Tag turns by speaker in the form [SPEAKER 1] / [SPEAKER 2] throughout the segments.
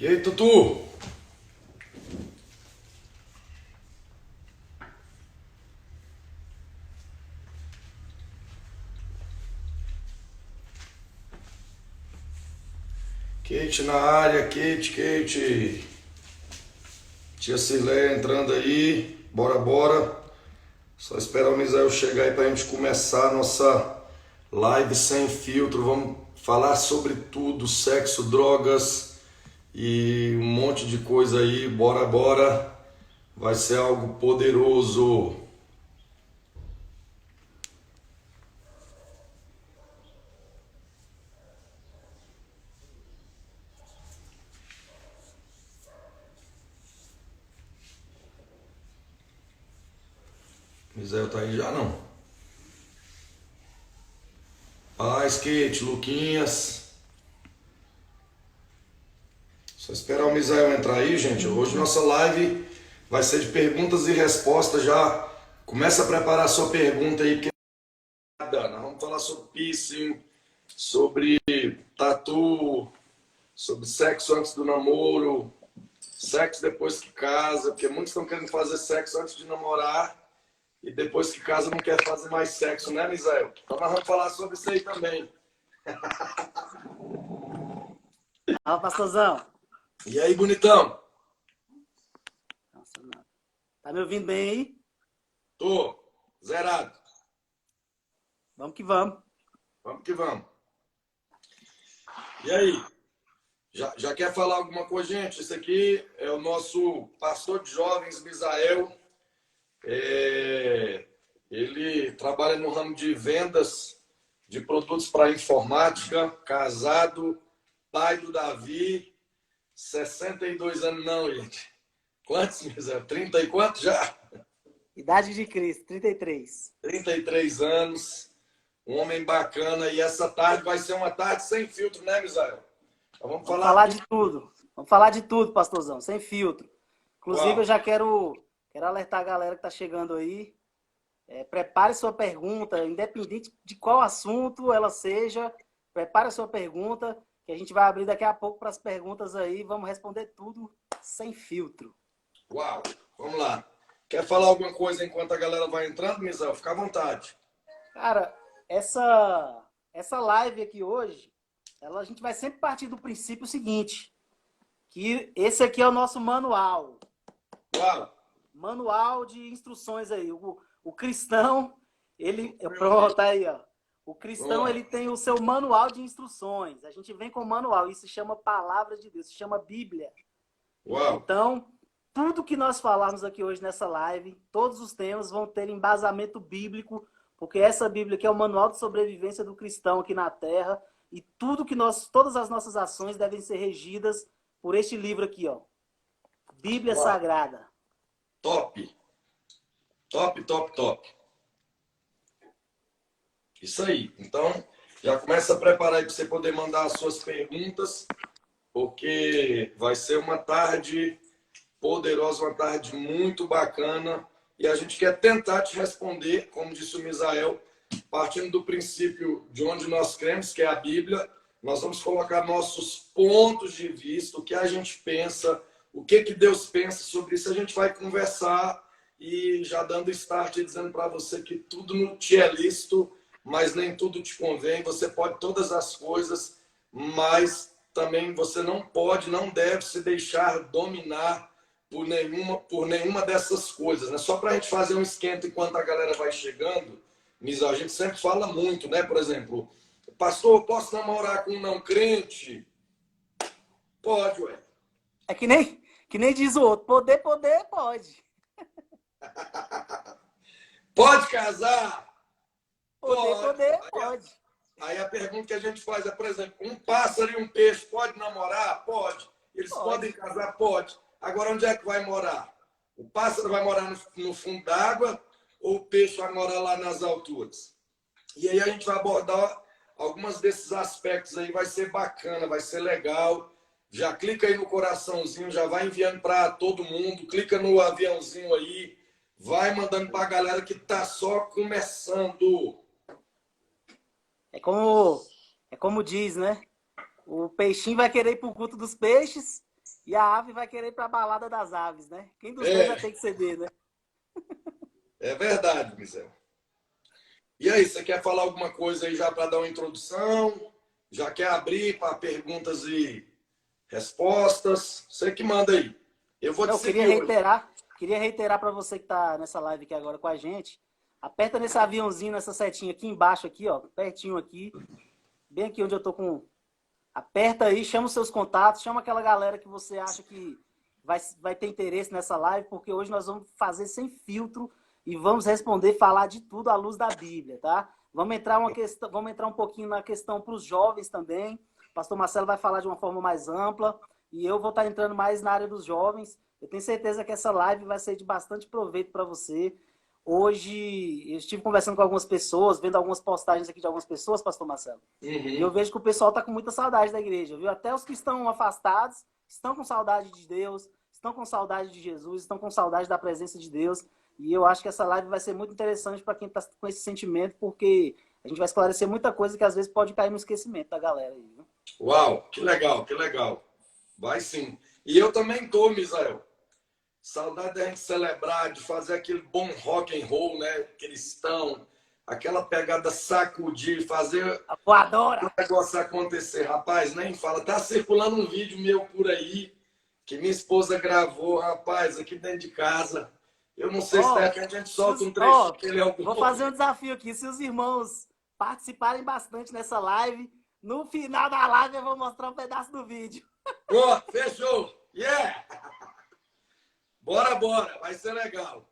[SPEAKER 1] E aí, Tutu? Kate na área, Kate. Tia Cirleia entrando aí. Bora, bora. Só esperar o Misael chegar aí pra gente começar a nossa live sem filtro. Vamos falar sobre tudo, sexo, drogas e um monte de coisa aí. Bora, bora. Vai ser algo poderoso. Misael tá aí já não? Paz, Kate, Luquinhas. Só esperar o Misael entrar aí, gente. Hoje nossa live vai ser de perguntas e respostas. Já começa a preparar a sua pergunta aí, porque nós vamos falar sobre piercing, sobre tatu, sobre sexo antes do namoro, sexo depois que casa, porque muitos estão querendo fazer sexo antes de namorar e depois que casa não quer fazer mais sexo, né, Misael? Então nós vamos falar sobre isso aí também.
[SPEAKER 2] Fala, pastorzão.
[SPEAKER 1] E aí, bonitão?
[SPEAKER 2] Nossa, não. Tá me ouvindo bem aí?
[SPEAKER 1] Tô zerado.
[SPEAKER 2] Vamos que vamos.
[SPEAKER 1] Vamos que vamos. E aí? Já quer falar alguma coisa, gente? Esse aqui é o nosso pastor de jovens, Misael. Ele trabalha no ramo de vendas de produtos para informática, casado, pai do Davi, 62 anos não, gente. Quantos, Misael? 30 e quanto já?
[SPEAKER 2] Idade de Cristo, 33.
[SPEAKER 1] 33 anos, um homem bacana. E essa tarde vai ser uma tarde sem filtro, né, Misael? Então vamos
[SPEAKER 2] Vamos
[SPEAKER 1] falar
[SPEAKER 2] falar
[SPEAKER 1] tudo.
[SPEAKER 2] de tudo. Vamos falar de tudo, pastorzão, sem filtro. Inclusive,
[SPEAKER 1] Uau.
[SPEAKER 2] eu já quero alertar a galera que tá chegando aí. Prepare sua pergunta, independente de qual assunto ela seja. Prepare a sua pergunta, que a gente vai abrir daqui a pouco para as perguntas aí. Vamos responder tudo sem filtro.
[SPEAKER 1] Uau, vamos lá. Quer falar alguma coisa enquanto a galera vai entrando, Misael? Fica à vontade.
[SPEAKER 2] Cara, essa live aqui hoje, a gente vai sempre partir do princípio seguinte, que esse aqui é o nosso manual.
[SPEAKER 1] Uau.
[SPEAKER 2] Manual de instruções aí. O cristão, pronto, aí, ó. O cristão,
[SPEAKER 1] Uau.
[SPEAKER 2] ele tem o seu manual de instruções. A gente vem com o manual, isso se chama Palavra de Deus, se chama Bíblia.
[SPEAKER 1] Uau.
[SPEAKER 2] Então, tudo que nós falarmos aqui hoje nessa live, todos os temas vão ter embasamento bíblico, porque essa Bíblia aqui é o manual de sobrevivência do cristão aqui na Terra, e todas as nossas ações devem ser regidas por este livro aqui, ó. Bíblia
[SPEAKER 1] Uau.
[SPEAKER 2] Sagrada.
[SPEAKER 1] Top. Top. Isso aí. Então, já começa a preparar aí para você poder mandar as suas perguntas, porque vai ser uma tarde poderosa, uma tarde muito bacana. E a gente quer tentar te responder, como disse o Misael, partindo do princípio de onde nós cremos, que é a Bíblia. Nós vamos colocar nossos pontos de vista, o que a gente pensa, o que Deus pensa sobre isso. A gente vai conversar e já dando start, dizendo para você que tudo não te é lícito, mas nem tudo te convém. Você pode todas as coisas, mas também você não pode, não deve se deixar dominar por nenhuma dessas coisas, né? Só para a gente fazer um esquenta enquanto a galera vai chegando, Misa, a gente sempre fala muito, né? Por exemplo, pastor, posso namorar com um não crente? Pode, ué.
[SPEAKER 2] É que nem diz o outro, poder, pode.
[SPEAKER 1] Pode casar?
[SPEAKER 2] Poder,
[SPEAKER 1] Aí
[SPEAKER 2] pode.
[SPEAKER 1] aí a pergunta que a gente faz é, por exemplo, um pássaro e um peixe pode namorar? Pode. Eles podem casar? Pode. Agora, onde é que vai morar? O pássaro vai morar no fundo d'água ou o peixe vai morar lá nas alturas? E aí a gente vai abordar alguns desses aspectos aí, vai ser bacana, vai ser legal. Já clica aí no coraçãozinho, já vai enviando para todo mundo, clica no aviãozinho aí, vai mandando para a galera que tá só começando.
[SPEAKER 2] É como diz, né? O peixinho vai querer ir pro culto dos peixes E a ave vai querer ir pra balada das aves, né? Quem dos dois vai ter que ceder, né?
[SPEAKER 1] É verdade, Mizel. E aí, você quer falar alguma coisa aí já para dar uma introdução? Já quer abrir para perguntas e respostas? Você que manda aí. Eu vou te
[SPEAKER 2] Eu
[SPEAKER 1] seguir hoje.
[SPEAKER 2] queria reiterar para você que tá nessa live aqui agora com a gente. Aperta nesse aviãozinho, nessa setinha aqui embaixo, aqui, ó, pertinho aqui, bem aqui onde eu tô com. Aperta aí, chama os seus contatos, chama aquela galera que você acha que vai ter interesse nessa live, porque hoje nós vamos fazer sem filtro e vamos responder, falar de tudo à luz da Bíblia, tá? Vamos entrar um pouquinho na questão para os jovens também. O pastor Marcelo vai falar de uma forma mais ampla e eu vou estar entrando mais na área dos jovens. Eu tenho certeza que essa live vai ser de bastante proveito para você. Hoje, eu estive conversando com algumas pessoas, vendo algumas postagens aqui de algumas pessoas, pastor Marcelo. E eu vejo que o pessoal está com muita saudade da igreja, viu? Até os que estão afastados estão com saudade de Deus, estão com saudade de Jesus, estão com saudade da presença de Deus. E eu acho que essa live vai ser muito interessante para quem está com esse sentimento, porque a gente vai esclarecer muita coisa que às vezes pode cair no esquecimento da galera aí, viu?
[SPEAKER 1] Uau, que legal, que legal. Vai sim. E eu também tô, Misael. Saudade da gente celebrar, de fazer aquele bom rock and roll, né? Cristão, aquela pegada sacudir, fazer
[SPEAKER 2] A voadora!
[SPEAKER 1] o negócio acontecer. Rapaz, nem fala. Tá circulando um vídeo meu por aí, que minha esposa gravou, rapaz, aqui dentro de casa. Eu não sei se de repente a gente solta um trecho dele algum
[SPEAKER 2] vou fazer um desafio aqui. Se os irmãos participarem bastante nessa live, no final da live eu vou mostrar um pedaço do vídeo.
[SPEAKER 1] Pô, fechou! Yeah! Bora, bora! Vai ser legal.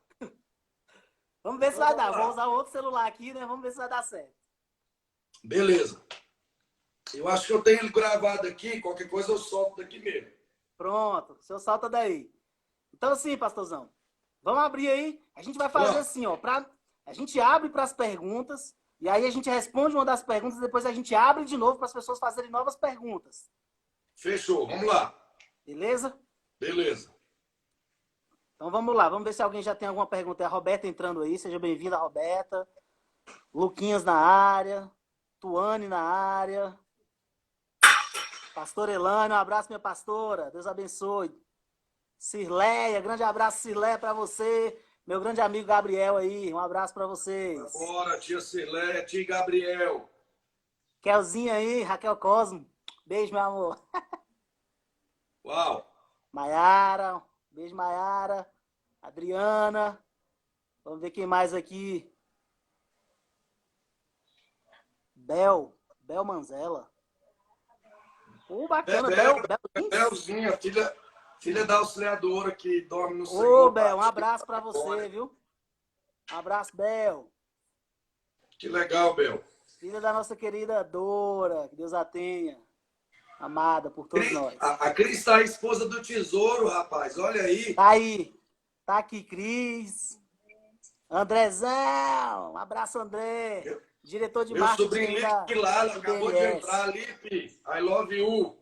[SPEAKER 2] Vamos ver se vai dar. Vou usar outro celular aqui, né? Vamos ver se vai dar certo.
[SPEAKER 1] Beleza. Eu acho que eu tenho ele gravado aqui. Qualquer coisa eu solto daqui mesmo.
[SPEAKER 2] Pronto. O senhor solta daí. Então, assim, pastorzão. Vamos abrir aí. A gente vai fazer assim, ó. A gente abre para as perguntas. E aí a gente responde uma das perguntas. Depois a gente abre de novo para as pessoas fazerem novas perguntas.
[SPEAKER 1] Fechou. Vamos lá.
[SPEAKER 2] Beleza?
[SPEAKER 1] Beleza.
[SPEAKER 2] Então vamos lá, vamos ver se alguém já tem alguma pergunta. É a Roberta entrando aí, seja bem-vinda, Roberta. Luquinhas na área, Tuane na área. Pastor Elane, um abraço, minha pastora, Deus abençoe. Cirleia, grande abraço, Cirleia, para você. Meu grande amigo Gabriel aí, um abraço para vocês.
[SPEAKER 1] Bora, tia Cirleia, tia Gabriel.
[SPEAKER 2] Kelzinha aí, Raquel Cosmo, beijo, meu amor.
[SPEAKER 1] Uau.
[SPEAKER 2] Maiara, beijo, Maiara. Adriana. Vamos ver quem mais aqui. Bel Manzella. Bacana,
[SPEAKER 1] Belzinha, filha da auxiliadora que dorme no
[SPEAKER 2] Senhor. Ô, Bel, um abraço pra você, viu? Um abraço, Bel.
[SPEAKER 1] Que legal, Bel.
[SPEAKER 2] Filha da nossa querida Dora, que Deus a tenha. Amada por todos nós.
[SPEAKER 1] A Cris tá a esposa do tesouro, rapaz. Olha aí.
[SPEAKER 2] Tá aí. Tá aqui, Cris. Andrezão. Um abraço, André. Diretor de marketing.
[SPEAKER 1] Meu sobrinho Lipe Lala acabou de entrar. Lipe, I love you.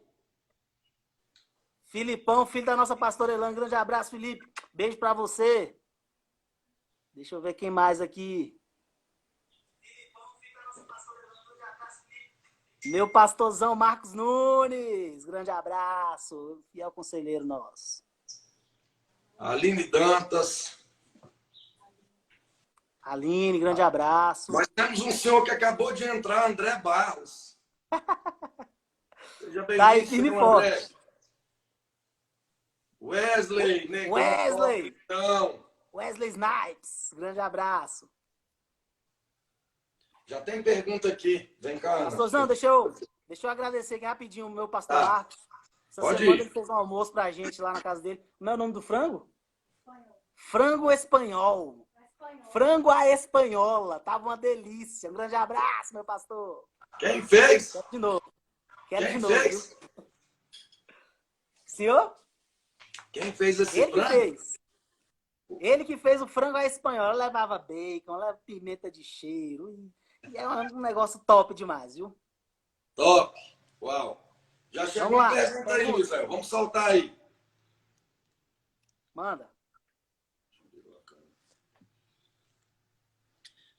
[SPEAKER 2] Filipão, filho da nossa pastora Elane. Grande abraço, Felipe. Beijo pra você. Deixa eu ver quem mais aqui. Meu pastorzão Marcos Nunes. Grande abraço. Fiel conselheiro nosso.
[SPEAKER 1] Aline Dantas.
[SPEAKER 2] Aline, grande abraço.
[SPEAKER 1] Nós temos um senhor que acabou de entrar, André Barros. Seja bem-vindo, senhor André. Wesley, negão.
[SPEAKER 2] Wesley Snipes, grande abraço.
[SPEAKER 1] Já tem pergunta aqui. Vem cá, Ana.
[SPEAKER 2] Pastorzão, deixa eu agradecer aqui rapidinho o meu pastor Marcos. Essa semana ele fez um almoço pra gente lá na casa dele. Como é o nome do frango? Frango espanhol. Frango à espanhola. Tava uma delícia. Um grande abraço, meu pastor.
[SPEAKER 1] Quem fez?
[SPEAKER 2] Quero de novo.
[SPEAKER 1] Quem fez?
[SPEAKER 2] Senhor?
[SPEAKER 1] Quem fez esse frango?
[SPEAKER 2] Ele que fez o frango à espanhola. Levava bacon, leva pimenta de cheiro. E é um negócio top demais, viu?
[SPEAKER 1] Top. Uau. Já chegou a pergunta aí, Misael. Vamos soltar aí.
[SPEAKER 2] Manda.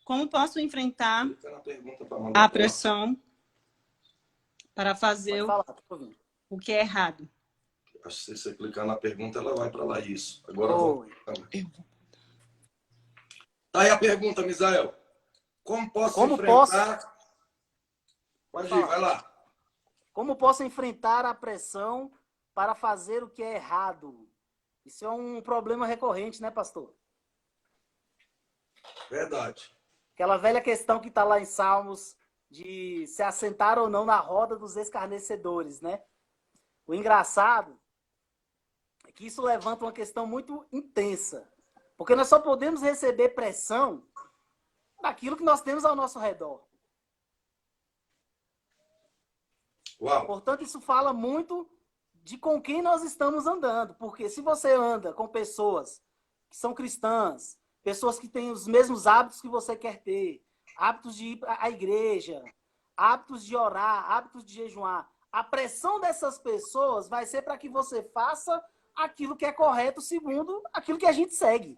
[SPEAKER 3] Como posso enfrentar a pressão para fazer o que é errado?
[SPEAKER 1] Acho que se você clicar na pergunta, ela vai para lá. Isso. Agora
[SPEAKER 2] Oi.
[SPEAKER 1] Tá aí a pergunta, Misael. Como posso
[SPEAKER 2] Como
[SPEAKER 1] enfrentar... Pode ir,
[SPEAKER 2] falar.
[SPEAKER 1] vai lá.
[SPEAKER 2] Como posso enfrentar a pressão para fazer o que é errado? Isso é um problema recorrente, né, pastor?
[SPEAKER 1] Verdade.
[SPEAKER 2] Aquela velha questão que está lá em Salmos de se assentar ou não na roda dos escarnecedores, né? O engraçado é que isso levanta uma questão muito intensa. Porque nós só podemos receber pressão daquilo que nós temos ao nosso redor.
[SPEAKER 1] Uau.
[SPEAKER 2] Portanto, isso fala muito de com quem nós estamos andando. Porque se você anda com pessoas que são cristãs, pessoas que têm os mesmos hábitos que você quer ter, hábitos de ir à igreja, hábitos de orar, hábitos de jejuar, a pressão dessas pessoas vai ser para que você faça aquilo que é correto segundo aquilo que a gente segue.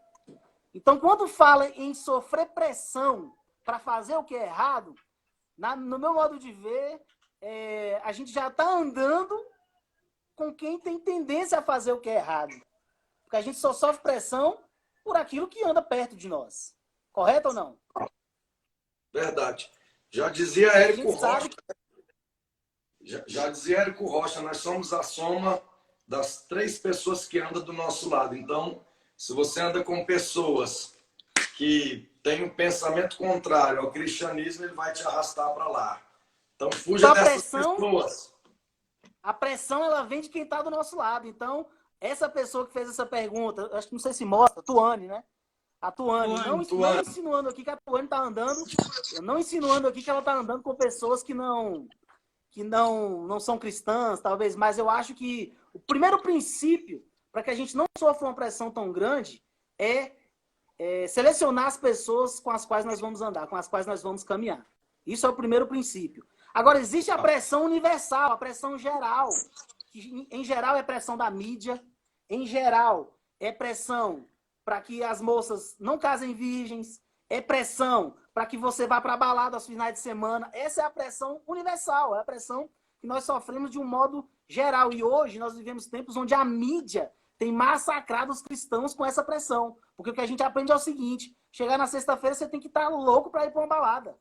[SPEAKER 2] Então, quando fala em sofrer pressão para fazer o que é errado, no meu modo de ver, a gente já está andando com quem tem tendência a fazer o que é errado. Porque a gente só sofre pressão por aquilo que anda perto de nós. Correto ou não?
[SPEAKER 1] Verdade. Já dizia Érico Rocha.
[SPEAKER 2] Que...
[SPEAKER 1] Já dizia Érico Rocha, nós somos a soma das 3 pessoas que andam do nosso lado. Então, se você anda com pessoas que têm um pensamento contrário ao cristianismo, ele vai te arrastar para lá. Então, fuja dessas pessoas.
[SPEAKER 2] A pressão, ela vem de quem está do nosso lado. Então, essa pessoa que fez essa pergunta, acho que não sei se mostra, Tuane, né? A Tuane. Não insinuando aqui que a Tuane está andando, não insinuando aqui que ela está andando com pessoas que não são cristãs, talvez, mas eu acho que o primeiro princípio para que a gente não sofra uma pressão tão grande é selecionar as pessoas com as quais nós vamos andar, com as quais nós vamos caminhar. Isso é o primeiro princípio. Agora, existe a pressão universal, a pressão geral. Que, em geral, é pressão da mídia. Em geral, é pressão para que as moças não casem virgens. É pressão para que você vá para a balada aos finais de semana. Essa é a pressão universal. É a pressão que nós sofremos de um modo geral. E hoje nós vivemos tempos onde a mídia tem massacrado os cristãos com essa pressão. Porque o que a gente aprende é o seguinte: chegar na sexta-feira, você tem que estar louco para ir para uma balada.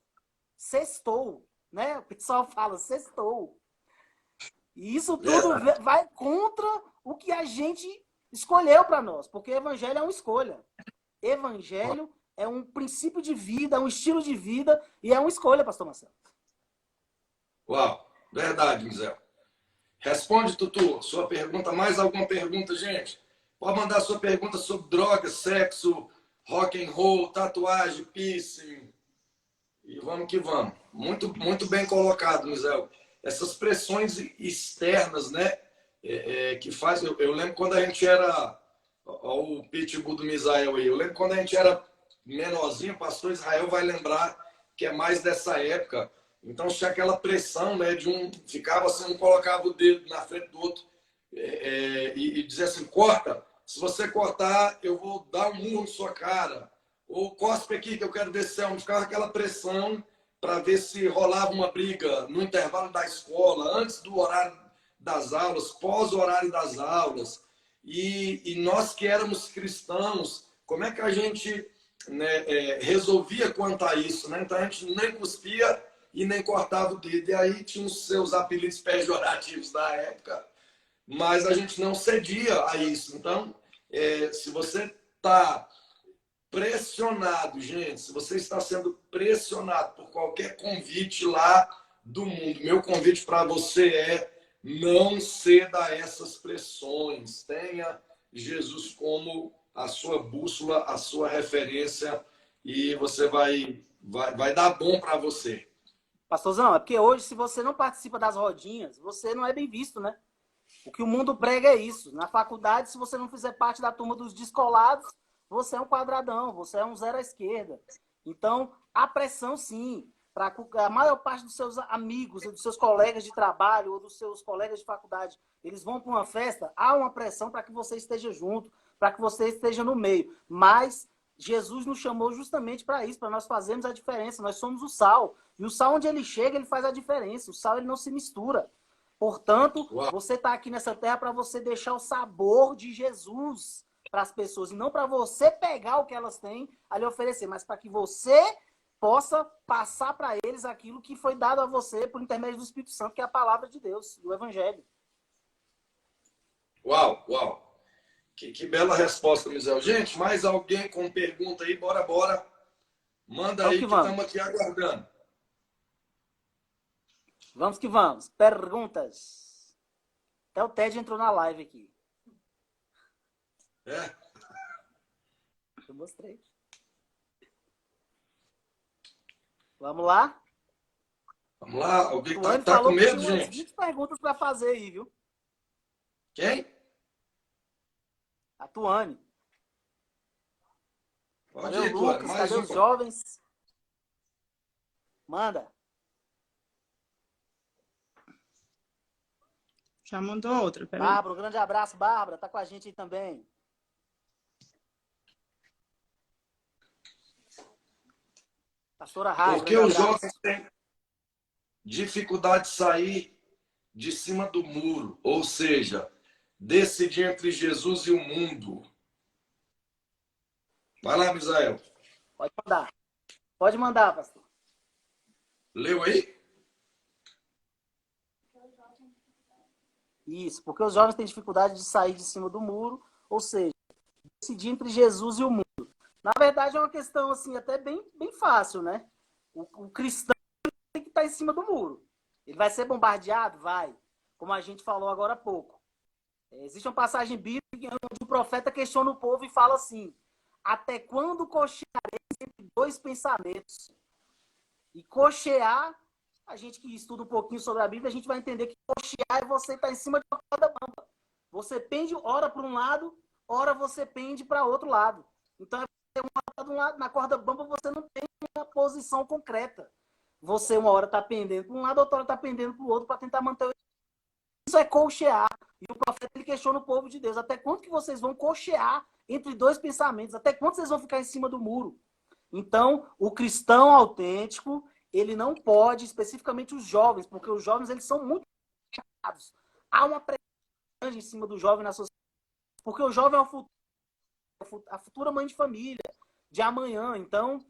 [SPEAKER 2] Sextou. Né? O pessoal fala, sextou. E isso tudo vai contra o que a gente escolheu para nós, porque evangelho é uma escolha. Evangelho é um princípio de vida, é um estilo de vida e é uma escolha, pastor Marcelo.
[SPEAKER 1] Uau, verdade, Misael. Responde, Tutu, sua pergunta. Mais alguma pergunta, gente? Pode mandar sua pergunta sobre drogas, sexo, rock and roll, tatuagem, piercing. E vamos que vamos. Muito, muito bem colocado, Misael. Essas pressões externas, né? Que faz. Eu lembro quando a gente era. Olha o pitbull do Misael aí. Eu lembro quando a gente era menorzinho, o pastor Israel vai lembrar que é mais dessa época. Então tinha aquela pressão, né? De um. Ficava assim, um colocava o dedo na frente do outro e dizia assim: corta. Se você cortar, eu vou dar um murro na sua cara. Ou cospe aqui que eu quero ver se é um. Ficava aquela pressão para ver se rolava uma briga no intervalo da escola, antes do horário das aulas, pós o horário das aulas. E nós que éramos cristãos, como é que a gente, né, resolvia quanto a isso? Né? Então a gente nem cuspia e nem cortava o dedo. E aí tinha os seus apelidos pejorativos da época, mas a gente não cedia a isso. Então, se você está pressionado, gente, se você está sendo pressionado por qualquer convite lá do mundo, meu convite para você é: não ceda a essas pressões. Tenha Jesus como a sua bússola, a sua referência, e você vai dar bom para você.
[SPEAKER 2] Pastorzão, é porque hoje, se você não participa das rodinhas, você não é bem visto, né? O que o mundo prega é isso. Na faculdade, se você não fizer parte da turma dos descolados, você é um quadradão, você é um zero à esquerda. Então, há pressão, sim. Para a maior parte dos seus amigos, dos seus colegas de trabalho ou dos seus colegas de faculdade, eles vão para uma festa, há uma pressão para que você esteja junto, para que você esteja no meio. Mas Jesus nos chamou justamente para isso, para nós fazermos a diferença. Nós somos o sal. E o sal, onde ele chega, ele faz a diferença. O sal, ele não se mistura. Portanto,
[SPEAKER 1] Uau.
[SPEAKER 2] você está aqui nessa terra para você deixar o sabor de Jesus para as pessoas. E não para você pegar o que elas têm a lhe oferecer, mas para que você possa passar para eles aquilo que foi dado a você por intermédio do Espírito Santo, que é a palavra de Deus, do Evangelho.
[SPEAKER 1] Uau, uau. Que bela resposta, Misael. Gente, mais alguém com pergunta aí? Bora. Manda
[SPEAKER 2] Vamos
[SPEAKER 1] aí
[SPEAKER 2] que
[SPEAKER 1] que
[SPEAKER 2] vamos.
[SPEAKER 1] estamos aqui aguardando.
[SPEAKER 2] Vamos que vamos. Perguntas. Até o Ted entrou na live aqui.
[SPEAKER 1] É.
[SPEAKER 2] Eu mostrei. Vamos lá?
[SPEAKER 1] Vamos lá. Alguém
[SPEAKER 2] Tuane
[SPEAKER 1] tá com
[SPEAKER 2] falou que
[SPEAKER 1] medo,
[SPEAKER 2] tinha umas
[SPEAKER 1] gente?
[SPEAKER 2] 20 perguntas para fazer aí, viu?
[SPEAKER 1] Quem?
[SPEAKER 2] A Tuane.
[SPEAKER 1] Pode
[SPEAKER 2] Cadê
[SPEAKER 1] ir,
[SPEAKER 2] o
[SPEAKER 1] Tuane.
[SPEAKER 2] Lucas?
[SPEAKER 1] Mais
[SPEAKER 2] Cadê os
[SPEAKER 1] uma.
[SPEAKER 2] jovens? Manda.
[SPEAKER 3] Já mandou outra, peraí.
[SPEAKER 2] Bárbara, um grande abraço, Bárbara. Tá com a gente aí também. Pastora Raia,
[SPEAKER 1] Porque
[SPEAKER 2] grande
[SPEAKER 1] os
[SPEAKER 2] abraço.
[SPEAKER 1] jovens têm dificuldade de sair de cima do muro, ou seja, decidir entre Jesus e o mundo. Vai lá, Misael.
[SPEAKER 2] Pode mandar. Pode mandar, pastor.
[SPEAKER 1] Leu aí?
[SPEAKER 2] Isso, porque os jovens têm dificuldade de sair de cima do muro, ou seja, decidir entre Jesus e o mundo. Na verdade, é uma questão assim até bem fácil, né? O cristão tem que estar em cima do muro. Ele vai ser bombardeado? Vai. Como a gente falou agora há pouco. Existe uma passagem bíblica onde o profeta questiona o povo e fala assim: até quando cocheareis entre dois pensamentos? E cochear, a gente que estuda um pouquinho sobre a Bíblia, a gente vai entender que cochear é você estar em cima de uma corda bamba. Você pende, ora para um lado, ora você pende para outro lado. Então, na corda bamba você não tem uma posição concreta. Você uma hora está pendendo para um lado, outra hora está pendendo para o outro para tentar manter o... Isso é cochear. E o profeta ele questiona o povo de Deus. Até quando que vocês vão cochear entre dois pensamentos? Até quando vocês vão ficar em cima do muro? Então, o cristão autêntico, ele não pode, especificamente os jovens, porque os jovens eles são muito errados. Há uma pressão em cima do jovem na sociedade, porque o jovem é a futura mãe de família, de amanhã. Então,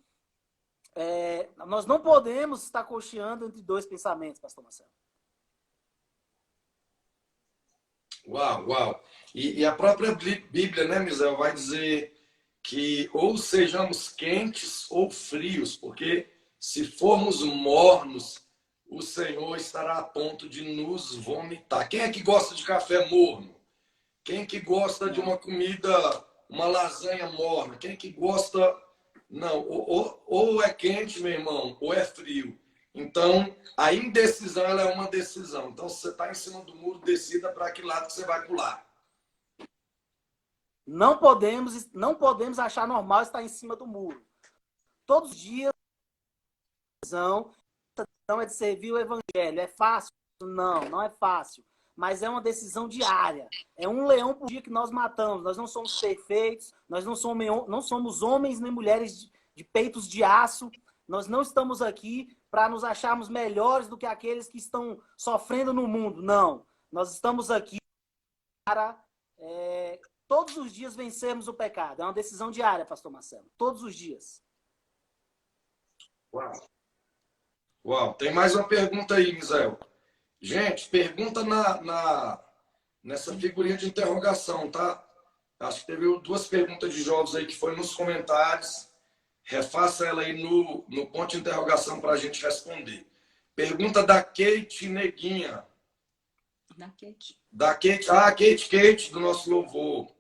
[SPEAKER 2] nós não podemos estar cocheando entre dois pensamentos, pastor Marcelo.
[SPEAKER 1] Uau, uau. E a própria Bíblia, né, Misael, vai dizer que ou sejamos quentes ou frios, porque se formos mornos, o Senhor estará a ponto de nos vomitar. Quem é que gosta de café morno? Quem é que gosta de uma comida, uma lasanha morna? Quem é que gosta... Não, ou é quente, meu irmão, ou é frio. Então, a indecisão ela é uma decisão. Então, se você está em cima do muro, decida para que lado que você vai pular.
[SPEAKER 2] Não podemos achar normal estar em cima do muro. Todos os dias, a decisão é de servir o evangelho. É fácil? Não é fácil. Mas é uma decisão diária. É um leão por dia que nós matamos. Nós não somos perfeitos, nós não somos homens nem mulheres de peitos de aço. Nós não estamos aqui para nos acharmos melhores do que aqueles que estão sofrendo no mundo. Não. Nós estamos aqui para todos os dias vencermos o pecado. É uma decisão diária, pastor Marcelo. Todos os dias.
[SPEAKER 1] Uau. Uau. Tem mais uma pergunta aí, Misael. Gente, pergunta nessa figurinha de interrogação, tá? Acho que teve 2 perguntas de jovens aí que foi nos comentários. Refaça ela aí no ponto de interrogação para a gente responder. Pergunta da Kate Neguinha. Da Kate. Kate, do nosso louvor.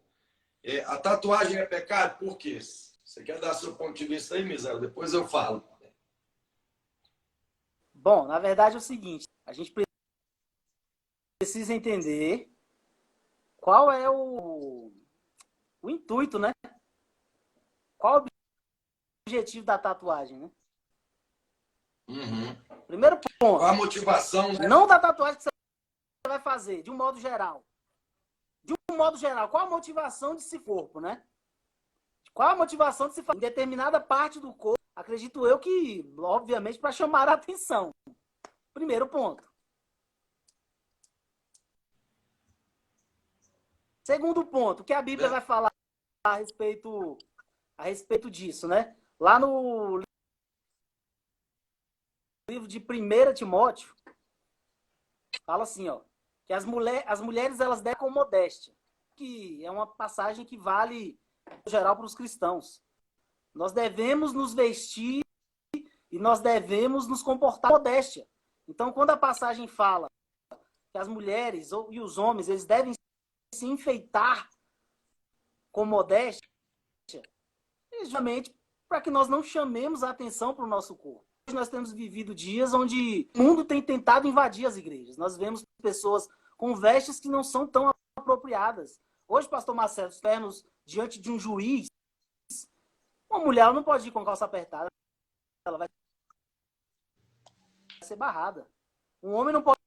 [SPEAKER 1] A tatuagem é pecado? Por quê? Você quer dar seu ponto de vista aí, Misael? Depois eu falo.
[SPEAKER 2] Bom, na verdade é o seguinte. A gente precisa entender qual é o intuito, né? Qual o objetivo da tatuagem, né?
[SPEAKER 1] Uhum.
[SPEAKER 2] Primeiro ponto.
[SPEAKER 1] Qual a motivação, né?
[SPEAKER 2] Não da tatuagem que você vai fazer, de um modo geral. De um modo geral, qual a motivação desse corpo, né? Qual a motivação de se fazer em determinada parte do corpo? Acredito eu que, obviamente, para chamar a atenção. Primeiro ponto. Segundo ponto, o que a Bíblia vai falar a respeito disso, né? Lá no livro de 1 Timóteo, fala assim, ó, que as mulheres elas devem com modéstia, que é uma passagem que vale em geral para os cristãos. Nós devemos nos vestir e nós devemos nos comportar com modéstia. Então, quando a passagem fala que as mulheres e os homens eles devem se enfeitar com modéstia, justamente para que nós não chamemos a atenção para o nosso corpo. Hoje nós temos vivido dias onde o mundo tem tentado invadir as igrejas. Nós vemos pessoas com vestes que não são tão apropriadas. Hoje, pastor Marcelo, estamos diante de um juiz. Uma mulher não pode ir com calça apertada. Ela vai ser barrada. Um homem não pode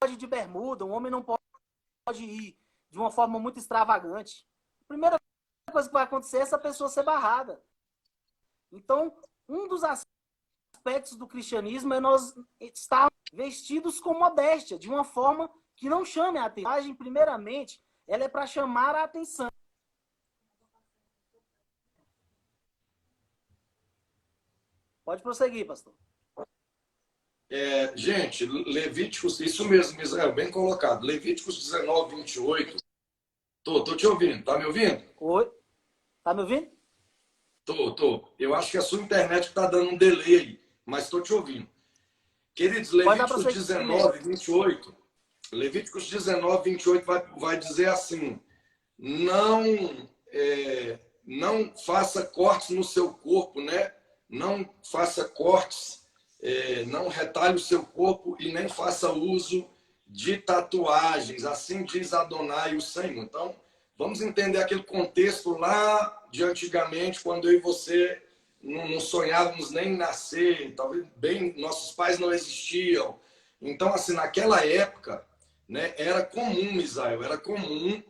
[SPEAKER 2] ir de bermuda. Um homem não pode ir de uma forma muito extravagante. A primeira coisa que vai acontecer é essa pessoa ser barrada. Então, um dos aspectos do cristianismo é nós estarmos vestidos com modéstia, de uma forma que não chame a atenção. Primeiramente, ela é para chamar a atenção. Pode prosseguir, pastor.
[SPEAKER 1] Gente, Levíticos, isso mesmo, Israel, bem colocado. Levíticos 19, 28. Tô te ouvindo, tá me ouvindo?
[SPEAKER 2] Oi, tá me ouvindo?
[SPEAKER 1] Tô. Eu acho que a sua internet está dando um delay aí, mas estou te ouvindo. Queridos, Levíticos 19, 28. Levíticos 19, 28 vai dizer assim: não faça cortes no seu corpo, né? Não faça cortes, não retalhe o seu corpo e nem faça uso de tatuagens. Assim diz Adonai, o Senhor. Então, vamos entender aquele contexto lá de antigamente, quando eu e você não sonhávamos nem em nascer, talvez nossos pais não existiam. Então, assim, naquela época, né, era comum, Israel, era comum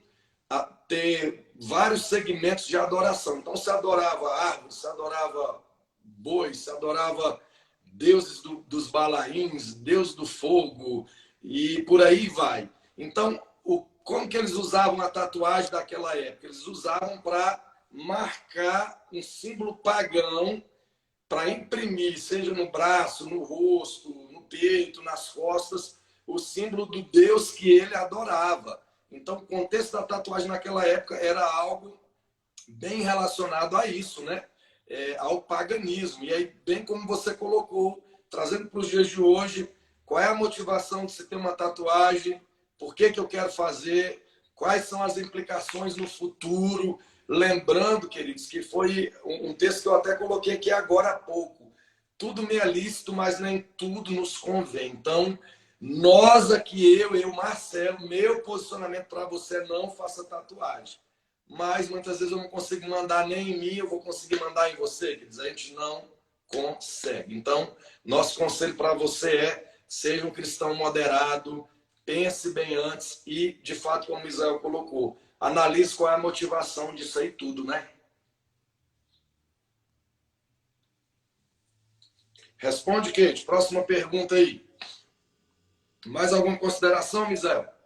[SPEAKER 1] ter vários segmentos de adoração. Então, se adorava árvores, se adorava bois, se adorava deuses dos balaíns, deus do fogo, e por aí vai. Então, como que eles usavam a tatuagem daquela época? Eles usavam para marcar um símbolo pagão, para imprimir, seja no braço, no rosto, no peito, nas costas, o símbolo do Deus que ele adorava. Então, o contexto da tatuagem naquela época era algo bem relacionado a isso, né? Ao paganismo. E aí, bem como você colocou, trazendo para os dias de hoje, qual é a motivação de você ter uma tatuagem? Por que eu quero fazer? Quais são as implicações no futuro? Lembrando, queridos, que foi um texto que eu até coloquei aqui agora há pouco. Tudo me é lícito, mas nem tudo nos convém. Então, nós aqui, eu, Marcelo, meu posicionamento para você é não faça tatuagem. Mas muitas vezes eu não consigo mandar nem em mim, eu vou conseguir mandar em você, queridos. A gente não consegue. Então, nosso conselho para você é: seja um cristão moderado, pense bem antes e, de fato, como Israel colocou, analise qual é a motivação disso aí tudo, né? Responde, Kate. Próxima pergunta aí. Mais alguma consideração, Misael?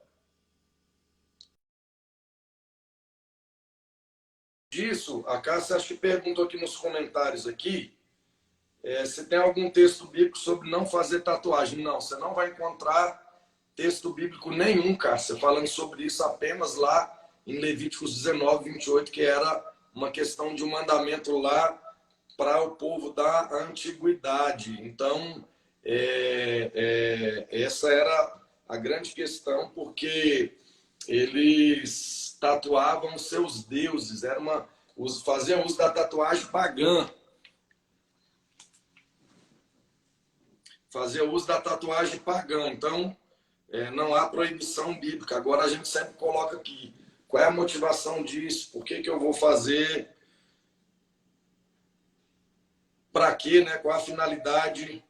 [SPEAKER 1] Disso, a Cássia acho que perguntou aqui nos comentários aqui, se tem algum texto bíblico sobre não fazer tatuagem. Não, você não vai encontrar texto bíblico nenhum, Cássia, falando sobre isso, apenas lá em Levíticos 19, 28, que era uma questão de um mandamento lá para o povo da antiguidade. Então, essa era a grande questão, porque eles tatuavam seus deuses, faziam uso da tatuagem pagã. Faziam uso da tatuagem pagã. Então, não há proibição bíblica. Agora a gente sempre coloca aqui, qual é a motivação disso? Por que eu vou fazer? Para quê, né? Qual a finalidade?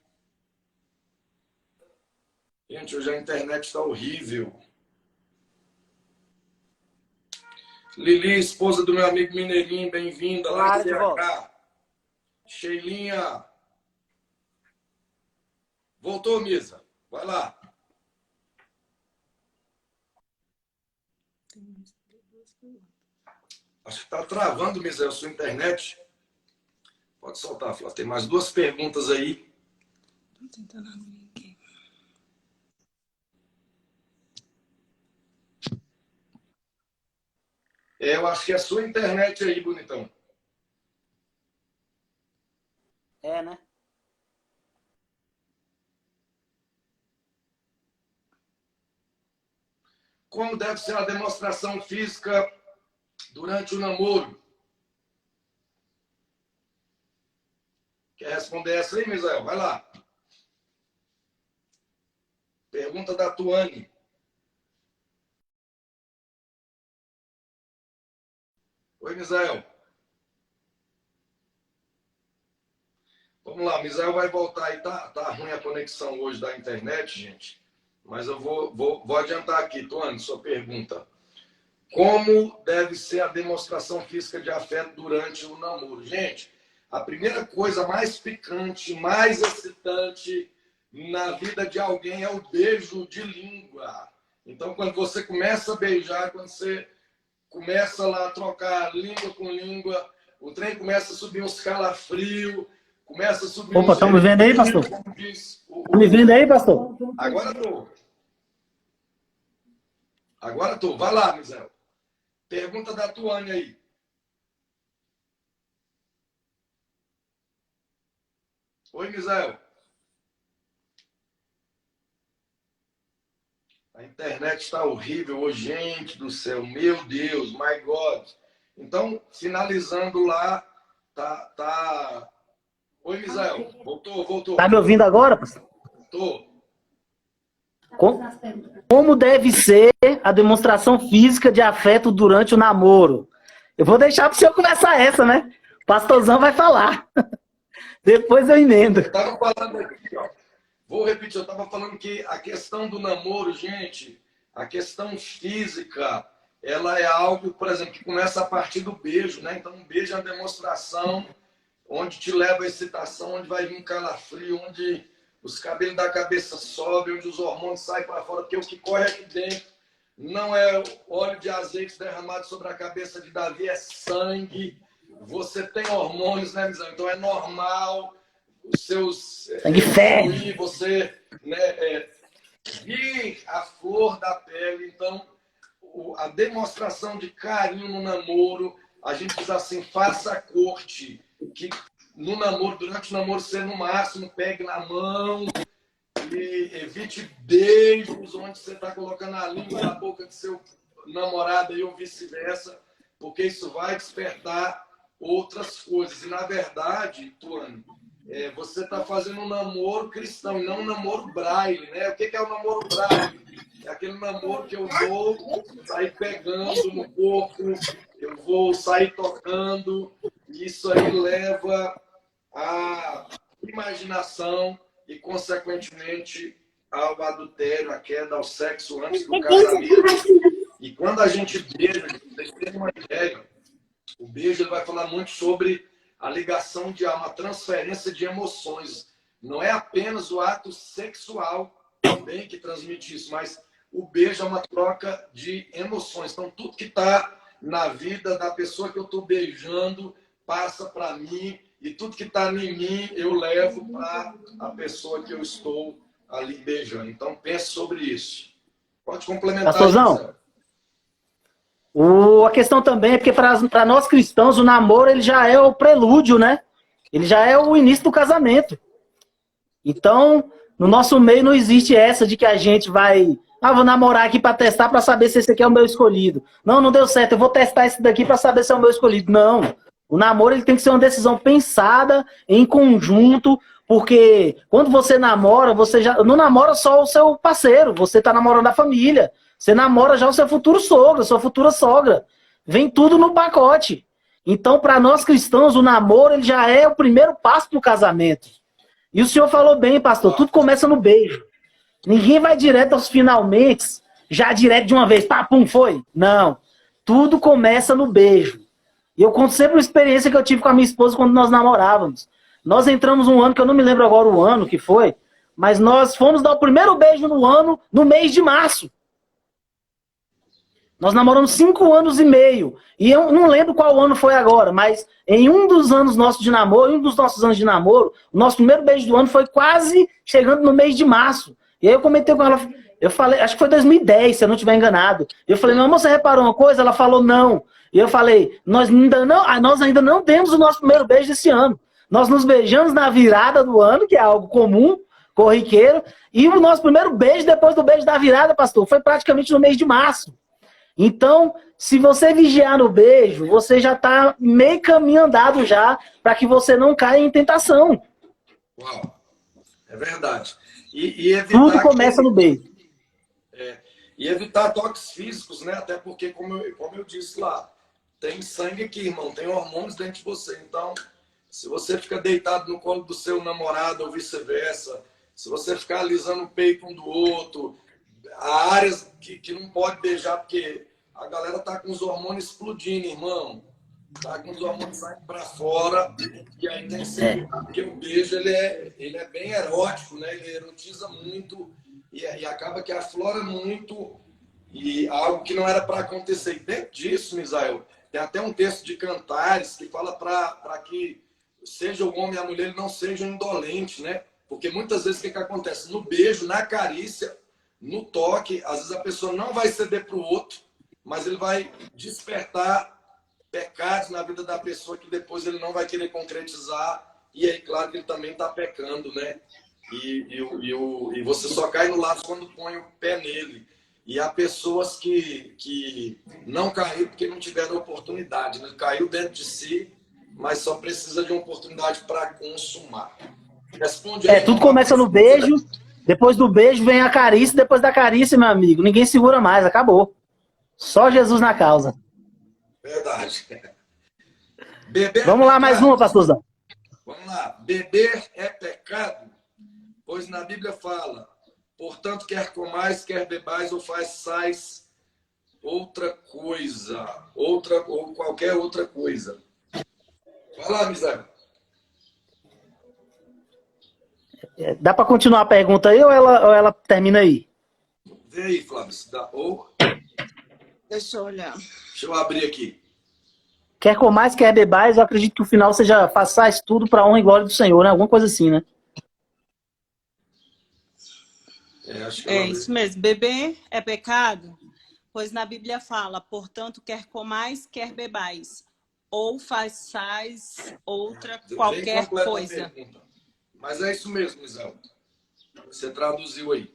[SPEAKER 1] Gente, hoje a internet está horrível. Lili, esposa do meu amigo Mineirinho, bem-vinda lá de BH. Sheilinha. Voltou, Misa? Vai lá. Acho que está travando, Misael, sua internet. Pode soltar, Flávio. Tem mais duas perguntas aí.
[SPEAKER 3] Tô tentando abrir aqui.
[SPEAKER 1] Eu acho que é a sua internet aí, bonitão.
[SPEAKER 2] É, né?
[SPEAKER 1] Como deve ser a demonstração física durante o namoro? Quer responder essa aí, Misael? Vai lá. Pergunta da Tuane. Oi, Misael. Vamos lá, Misael vai voltar aí. Tá ruim a conexão hoje da internet, gente. Mas eu vou adiantar aqui, Tuane, sua pergunta. Como deve ser a demonstração física de afeto durante o namoro? Gente, a primeira coisa mais picante, mais excitante na vida de alguém é o beijo de língua. Então, quando você começa a beijar, quando você começa lá a trocar língua com língua, o trem começa a subir uns calafrios, começa a subir
[SPEAKER 2] Opa, estão me vendo aí, pastor? Estão me vendo aí, pastor?
[SPEAKER 1] Agora tô. Agora tô. Vai lá, Misael. Pergunta da Tuane aí. Oi, Misael. A internet está horrível hoje, gente do céu. Meu Deus, my God. Então, finalizando lá, tá... Oi, Misael. Voltou.
[SPEAKER 2] Tá me ouvindo agora, pastor?
[SPEAKER 1] Tô.
[SPEAKER 2] Como deve ser a demonstração física de afeto durante o namoro? Eu vou deixar para o senhor começar essa, né? O pastorzão vai falar. Depois eu emendo.
[SPEAKER 1] Eu tava falando aqui, ó. Vou repetir, eu estava falando que a questão do namoro, gente, a questão física, ela é algo, por exemplo, que começa a partir do beijo, né? Então, um beijo é uma demonstração onde te leva a excitação, onde vai vir um calafrio, onde os cabelos da cabeça sobem, onde os hormônios saem para fora, porque o que corre aqui dentro não é óleo de azeite derramado sobre a cabeça de Davi, é sangue. Você tem hormônios, né, Misão? Então é normal os seus
[SPEAKER 2] sangue ferve.
[SPEAKER 1] Você, né, vir a flor da pele. Então, a demonstração de carinho no namoro, a gente diz assim, faça a corte, que no namoro, durante o namoro, você no máximo pegue na mão e evite beijos onde você está colocando a língua na boca de seu namorado e ou vice-versa, porque isso vai despertar outras coisas. E, na verdade, Tuane, você está fazendo um namoro cristão e não um namoro braille, né? O que é o namoro braille? É aquele namoro que eu vou sair pegando no corpo, eu vou sair tocando, e isso aí leva à imaginação e, consequentemente, ao adultério, à queda, ao sexo antes do casamento. E quando a gente beija, vocês têm uma ideia, o beijo ele vai falar muito sobre a ligação de alma, a transferência de emoções. Não é apenas o ato sexual também que transmite isso, mas o beijo é uma troca de emoções. Então, tudo que está na vida da pessoa que eu estou beijando passa para mim, e tudo que está em mim eu levo para a pessoa que eu estou ali beijando. Então, pense sobre isso. Pode complementar.
[SPEAKER 2] Pastorzão, a questão também é porque para nós cristãos o namoro ele já é o prelúdio, né? Ele já é o início do casamento. Então, no nosso meio não existe essa de que a gente vai... vou namorar aqui para testar para saber se esse aqui é o meu escolhido. Não deu certo, eu vou testar esse daqui para saber se é o meu escolhido. Não. O namoro ele tem que ser uma decisão pensada, em conjunto, porque quando você namora, você já não namora só o seu parceiro, você está namorando a família. Você namora já o seu futuro sogro, sua futura sogra. Vem tudo no pacote. Então, para nós cristãos, o namoro ele já é o primeiro passo para o casamento. E o senhor falou bem, pastor, tudo começa no beijo. Ninguém vai direto aos finalmente, já direto de uma vez, pá, pum, foi. Não. Tudo começa no beijo. E eu conto sempre uma experiência que eu tive com a minha esposa quando nós namorávamos. Nós entramos um ano, que eu não me lembro agora o ano que foi, mas nós fomos dar o primeiro beijo no ano, no mês de março. Nós namoramos 5 anos e meio. E eu não lembro qual ano foi agora, mas em um dos anos nossos de namoro, um dos nossos anos de namoro, o nosso primeiro beijo do ano foi quase chegando no mês de março. E aí eu comentei com ela, eu falei, acho que foi 2010, se eu não estiver enganado. Eu falei, meu amor, você reparou uma coisa? Ela falou, não. E eu falei, nós ainda não temos o nosso primeiro beijo desse ano. Nós nos beijamos na virada do ano, que é algo comum, corriqueiro, e o nosso primeiro beijo, depois do beijo da virada, pastor, foi praticamente no mês de março. Então, se você vigiar no beijo, você já está meio caminho andado já, para que você não caia em tentação.
[SPEAKER 1] Uau, é verdade. E evitar
[SPEAKER 2] tudo começa no beijo.
[SPEAKER 1] E evitar toques físicos, né? Até porque, como eu disse lá, tem sangue aqui, irmão, tem hormônios dentro de você. Então, se você fica deitado no colo do seu namorado ou vice-versa, se você ficar alisando o peito um do outro, há áreas que não pode beijar, porque a galera tá com os hormônios explodindo, irmão. Tá com os hormônios saindo para fora. E aí tem que ser, porque o beijo ele é bem erótico, né? Ele erotiza muito e acaba que aflora muito e algo que não era para acontecer. E dentro disso, Misael, tem até um texto de Cantares que fala para que seja o homem e a mulher ele não sejam indolentes, né? Porque muitas vezes o que acontece? No beijo, na carícia, no toque, às vezes a pessoa não vai ceder para o outro, mas ele vai despertar pecados na vida da pessoa que depois ele não vai querer concretizar. E aí, claro que ele também está pecando, né? E você só cai no laço quando põe o pé nele. E há pessoas que não caíram porque não tiveram oportunidade, né? Caiu dentro de si, mas só precisa de uma oportunidade para consumar. Responde aí,
[SPEAKER 2] tudo começa no beijo, depois do beijo vem a carícia, depois da carícia, meu amigo, ninguém segura mais, acabou. Só Jesus na causa.
[SPEAKER 1] Verdade. Beber
[SPEAKER 2] Vamos lá, mais uma, pastorzão.
[SPEAKER 1] Vamos lá. Beber é pecado, pois na Bíblia fala, portanto, quer comais, quer bebais ou façais outra coisa, ou qualquer outra coisa. Vai lá, Misael.
[SPEAKER 2] Dá para continuar a pergunta aí ou ela termina aí?
[SPEAKER 1] Vê aí, Flávio.
[SPEAKER 3] Deixa eu olhar.
[SPEAKER 1] Deixa eu abrir aqui.
[SPEAKER 2] Quer comais, quer bebais, eu acredito que o final seja façais tudo para a honra e glória do Senhor, né? Alguma coisa assim, né?
[SPEAKER 1] Acho que
[SPEAKER 3] Isso mesmo. Beber é pecado, pois na Bíblia fala, portanto, quer comais, quer bebais, ou façais qualquer coisa.
[SPEAKER 1] Mas é isso mesmo, Isabel. Você traduziu aí.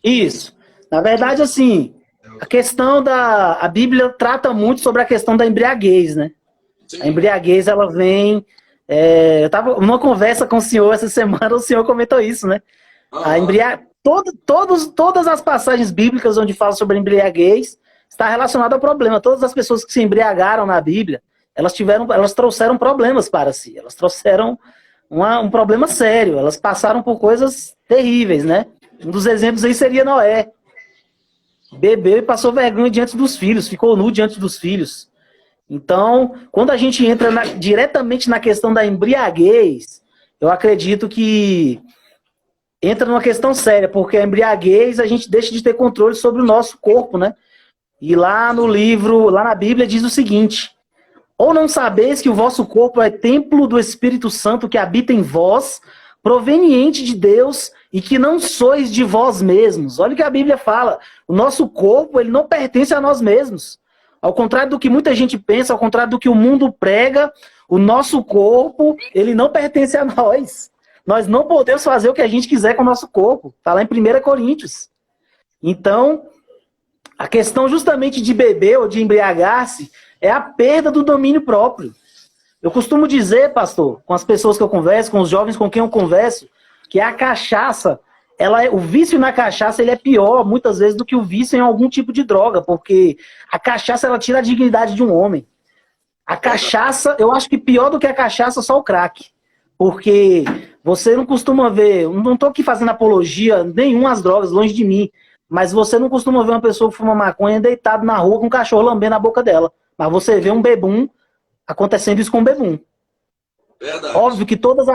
[SPEAKER 2] Isso. Na verdade, assim, a questão a Bíblia trata muito sobre a questão da embriaguez, né? Sim. A embriaguez, ela vem... eu estava numa conversa com o senhor essa semana, o senhor comentou isso, né? A todas as passagens bíblicas onde fala sobre a embriaguez está relacionada ao problema. Todas as pessoas que se embriagaram na Bíblia, elas trouxeram problemas para si. Elas trouxeram um problema sério. Elas passaram por coisas terríveis, né? Um dos exemplos aí seria Noé. Bebeu e passou vergonha diante dos filhos, ficou nu diante dos filhos. Então, quando a gente entra diretamente na questão da embriaguez, eu acredito que entra numa questão séria, porque a embriaguez a gente deixa de ter controle sobre o nosso corpo, né? E lá no livro, lá na Bíblia diz o seguinte: ou não sabeis que o vosso corpo é templo do Espírito Santo que habita em vós, proveniente de Deus, e que não sois de vós mesmos. Olha o que a Bíblia fala. O nosso corpo, ele não pertence a nós mesmos. Ao contrário do que muita gente pensa, ao contrário do que o mundo prega, o nosso corpo, ele não pertence a nós. Nós não podemos fazer o que a gente quiser com o nosso corpo. Está lá em 1 Coríntios. Então, a questão justamente de beber ou de embriagar-se é a perda do domínio próprio. Eu costumo dizer, pastor, com as pessoas que eu converso, com os jovens com quem eu converso, que a cachaça, o vício na cachaça ele é pior, muitas vezes, do que o vício em algum tipo de droga, porque a cachaça ela tira a dignidade de um homem. A cachaça, eu acho que pior do que a cachaça, só o crack. Porque você não costuma ver, não estou aqui fazendo apologia nenhuma às drogas, longe de mim, mas você não costuma ver uma pessoa que fuma maconha deitado na rua com um cachorro lambendo a boca dela. Mas você vê um bebum acontecendo isso com um bebum.
[SPEAKER 1] Verdade.
[SPEAKER 2] Óbvio que todas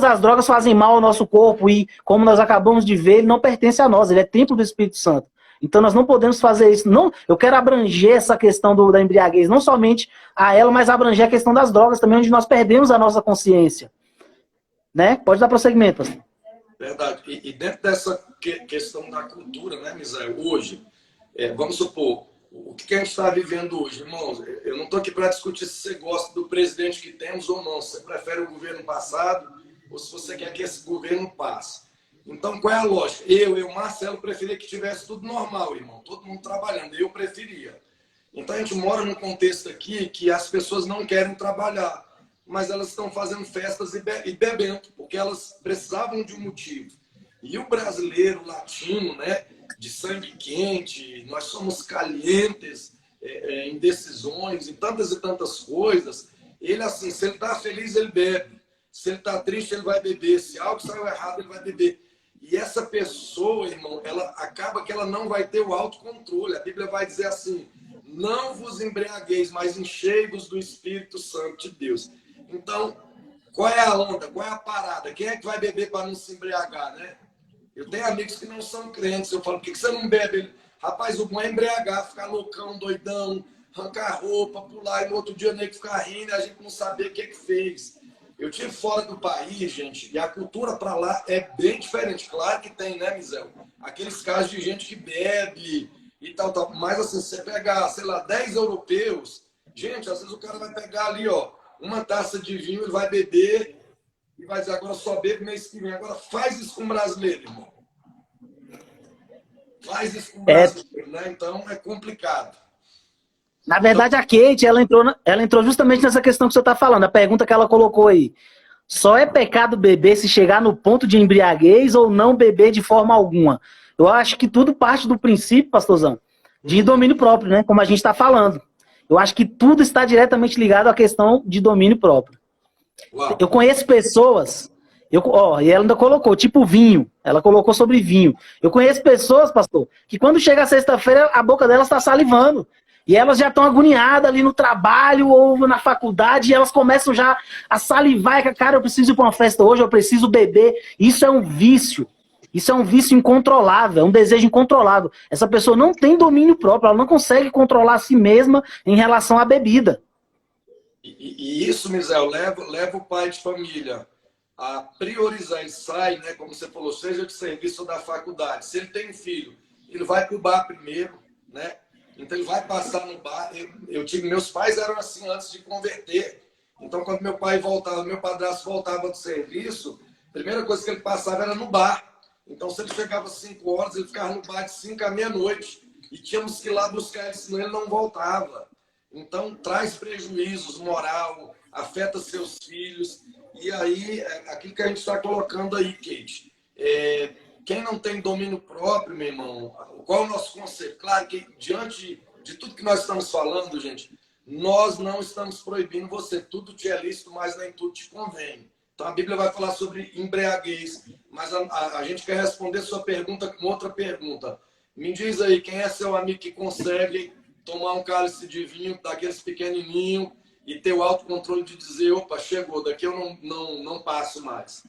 [SPEAKER 2] as drogas fazem mal ao nosso corpo e, como nós acabamos de ver, ele não pertence a nós, ele é templo do Espírito Santo. Então nós não podemos fazer isso. Não, eu quero abranger essa questão da embriaguez, não somente a ela, mas abranger a questão das drogas também, onde nós perdemos a nossa consciência. Né? Pode dar prosseguimento, pastor.
[SPEAKER 1] Verdade. E dentro dessa questão da cultura, né, Misael, hoje, vamos supor, o que a gente está vivendo hoje, irmãos? Eu não estou aqui para discutir se você gosta do presidente que temos ou não, se você prefere o governo passado ou se você quer que esse governo passe. Então, qual é a lógica? Eu, Marcelo, preferia que tivesse tudo normal, irmão, todo mundo trabalhando, eu preferia. Então, a gente mora num contexto aqui que as pessoas não querem trabalhar, mas elas estão fazendo festas e bebendo, porque elas precisavam de um motivo. E o brasileiro, latino, né, de sangue quente, nós somos calientes em decisões, em tantas e tantas coisas. Ele, assim, se ele está feliz, ele bebe. Se ele está triste, ele vai beber. Se algo saiu errado, ele vai beber. E essa pessoa, irmão, ela acaba que ela não vai ter o autocontrole. A Bíblia vai dizer assim, não vos embriagueis, mas enchei-vos do Espírito Santo de Deus. Então, qual é a onda? Qual é a parada? Quem é que vai beber para não se embriagar, né? Eu tenho amigos que não são crentes. Eu falo, por que você não bebe? Ele, rapaz, o bom é embriagar, ficar loucão, doidão, arrancar roupa, pular, e no outro dia nem que ficar rindo e a gente não saber o que fez. Eu estive fora do país, gente, e a cultura para lá é bem diferente. Claro que tem, né, Misel? Aqueles casos de gente que bebe e tal. Mas, assim, você pegar, sei lá, 10 europeus, gente, às vezes o cara vai pegar ali, ó, uma taça de vinho, ele vai beber e vai dizer, agora só bebe mês que vem. Agora faz isso com o brasileiro, irmão. Faz isso com o brasileiro, né? Então é complicado.
[SPEAKER 2] Na verdade, a Kate, ela entrou justamente nessa questão que você está falando, a pergunta que ela colocou aí. Só é pecado beber se chegar no ponto de embriaguez ou não beber de forma alguma? Eu acho que tudo parte do princípio, pastorzão, de domínio próprio, né? Como a gente está falando. Eu acho que tudo está diretamente ligado à questão de domínio próprio. Uau. Eu conheço pessoas, e ela ainda colocou, tipo vinho, ela colocou sobre vinho. Eu conheço pessoas, pastor, que quando chega a sexta-feira, a boca delas está salivando. E elas já estão agoniadas ali no trabalho ou na faculdade, e elas começam já a salivar, e, cara, eu preciso ir para uma festa hoje, eu preciso beber. Isso é um vício. Isso é um vício incontrolável, é um desejo incontrolável. Essa pessoa não tem domínio próprio, ela não consegue controlar a si mesma em relação à bebida.
[SPEAKER 1] E isso, Misael, leva o pai de família a priorizar. Ele sai, né, como você falou, seja de serviço ou da faculdade. Se ele tem um filho, ele vai para o bar primeiro, né? Então ele vai passar no bar. Meus pais eram assim antes de converter. Então quando meu pai voltava, meu padrasto voltava do serviço, a primeira coisa que ele passava era no bar. Então se ele chegava às 5 horas, ele ficava no bar de 5 à meia-noite. E tínhamos que ir lá buscar ele, senão ele não voltava. Então traz prejuízos moral, afeta seus filhos. E aí, aquilo que a gente está colocando aí, Kate. Quem não tem domínio próprio, meu irmão, qual é o nosso conceito? Claro que diante de tudo que nós estamos falando, gente, nós não estamos proibindo você. Tudo te é lícito, mas nem tudo te convém. Então a Bíblia vai falar sobre embriaguez, mas a gente quer responder sua pergunta com outra pergunta. Me diz aí, quem é seu amigo que consegue tomar um cálice de vinho daqueles pequenininhos e ter o autocontrole de dizer, opa, chegou, daqui eu não passo mais?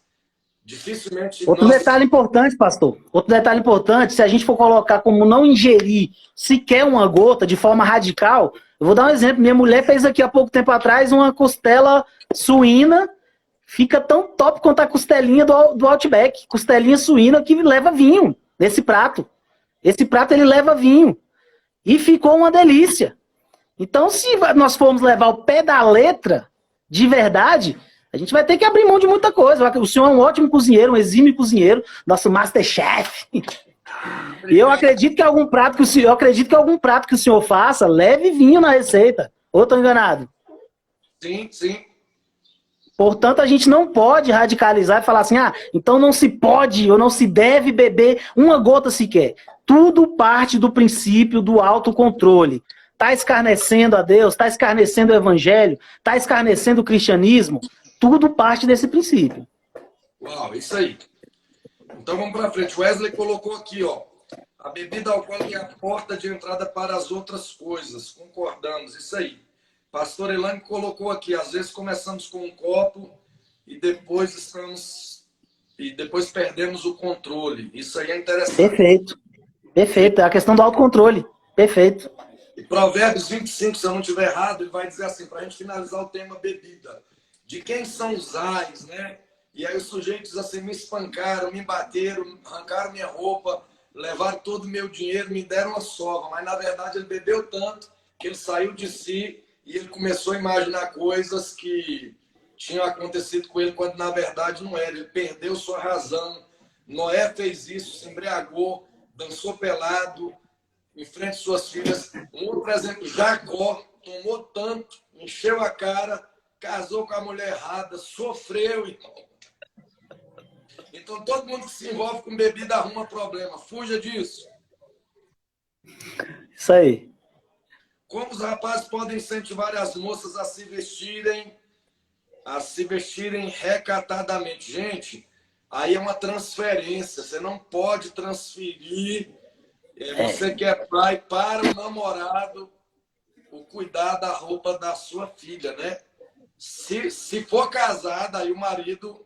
[SPEAKER 1] Dificilmente.
[SPEAKER 2] Outro detalhe importante, pastor. Outro detalhe importante, se a gente for colocar como não ingerir sequer uma gota de forma radical, eu vou dar um exemplo. Minha mulher fez aqui há pouco tempo atrás uma costela suína, fica tão top quanto a costelinha do Outback. Costelinha suína que leva vinho nesse prato. Esse prato ele leva vinho. E ficou uma delícia. Então, se nós formos levar o pé da letra, de verdade, a gente vai ter que abrir mão de muita coisa. O senhor é um ótimo cozinheiro, um exímio cozinheiro, nosso Masterchef. E eu acredito que algum prato que o senhor faça, leve vinho na receita. Ou estou enganado?
[SPEAKER 1] Sim, sim.
[SPEAKER 2] Portanto, a gente não pode radicalizar e falar assim, então não se pode ou não se deve beber uma gota sequer. Tudo parte do princípio do autocontrole. Está escarnecendo a Deus, está escarnecendo o Evangelho, está escarnecendo o cristianismo. Tudo parte desse princípio.
[SPEAKER 1] Uau, isso aí. Então vamos para frente. Wesley colocou aqui, ó. A bebida alcoólica é a porta de entrada para as outras coisas. Concordamos, isso aí. Pastor Elane colocou aqui, às vezes começamos com um copo e depois perdemos o controle. Isso aí é interessante.
[SPEAKER 2] Perfeito. Perfeito, é a questão do autocontrole. Perfeito.
[SPEAKER 1] E Provérbios 25, se eu não estiver errado, ele vai dizer assim, para a gente finalizar o tema bebida. De quem são os ais, né? E aí os sujeitos assim, me espancaram, me bateram, arrancaram minha roupa, levaram todo o meu dinheiro, me deram uma sova. Mas na verdade ele bebeu tanto que ele saiu de si e ele começou a imaginar coisas que tinham acontecido com ele, quando na verdade não era. Ele perdeu sua razão. Noé fez isso, se embriagou, dançou pelado, em frente às suas filhas. Um outro exemplo, Jacó tomou tanto, encheu a cara, casou com a mulher errada, sofreu. Então todo mundo que se envolve com bebida arruma problema. Fuja disso.
[SPEAKER 2] Isso aí.
[SPEAKER 1] Como os rapazes podem incentivar as moças a se vestirem recatadamente? Gente, aí é uma transferência. Você não pode transferir. Você quer pai para o namorado o cuidar da roupa da sua filha, né? Se for casada, aí o marido,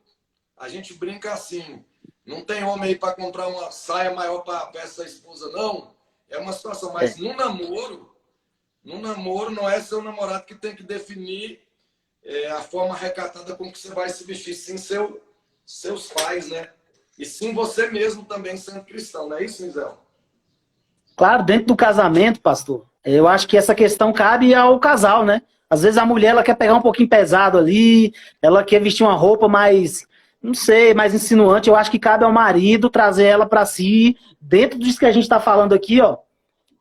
[SPEAKER 1] a gente brinca assim, não tem homem aí para comprar uma saia maior para essa esposa, não. É uma situação, mas no namoro não é seu namorado que tem que definir a forma recatada com que você vai se vestir, sim seus pais, né? E sim você mesmo também sendo cristão, não é isso, Mizel?
[SPEAKER 2] Claro, dentro do casamento, pastor, eu acho que essa questão cabe ao casal, né? Às vezes a mulher ela quer pegar um pouquinho pesado ali, ela quer vestir uma roupa mais, não sei, mais insinuante. Eu acho que cabe ao marido trazer ela para si, dentro disso que a gente está falando aqui, ó.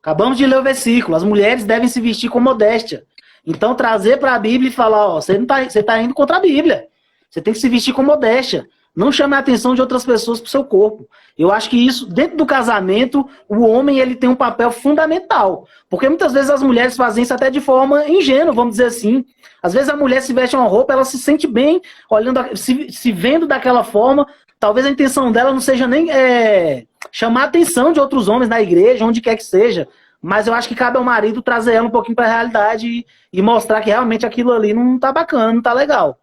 [SPEAKER 2] Acabamos de ler o versículo. As mulheres devem se vestir com modéstia. Então trazer para a Bíblia e falar, ó, você tá indo contra a Bíblia. Você tem que se vestir com modéstia. Não chame a atenção de outras pessoas para o seu corpo. Eu acho que isso, dentro do casamento, o homem ele tem um papel fundamental. Porque muitas vezes as mulheres fazem isso até de forma ingênua, vamos dizer assim. Às vezes a mulher se veste uma roupa, ela se sente bem, olhando, se vendo daquela forma. Talvez a intenção dela não seja nem chamar a atenção de outros homens na igreja, onde quer que seja. Mas eu acho que cabe ao marido trazer ela um pouquinho para a realidade e mostrar que realmente aquilo ali não tá bacana, não tá legal.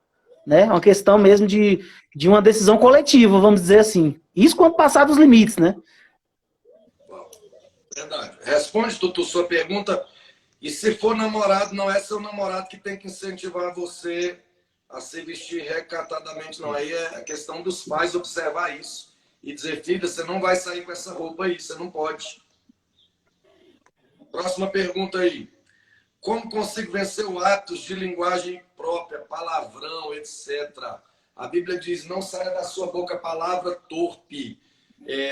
[SPEAKER 2] Né? É uma questão mesmo de uma decisão coletiva, vamos dizer assim. Isso quando passar dos limites, né?
[SPEAKER 1] Verdade. Responde, Tutu, sua pergunta. E se for namorado, não é seu namorado que tem que incentivar você a se vestir recatadamente, não. Aí é a questão dos pais observar isso e dizer, filha, você não vai sair com essa roupa aí, você não pode. Próxima pergunta aí. Como consigo vencer os atos de linguagem própria, palavrão, etc. A Bíblia diz, não saia da sua boca palavra torpe.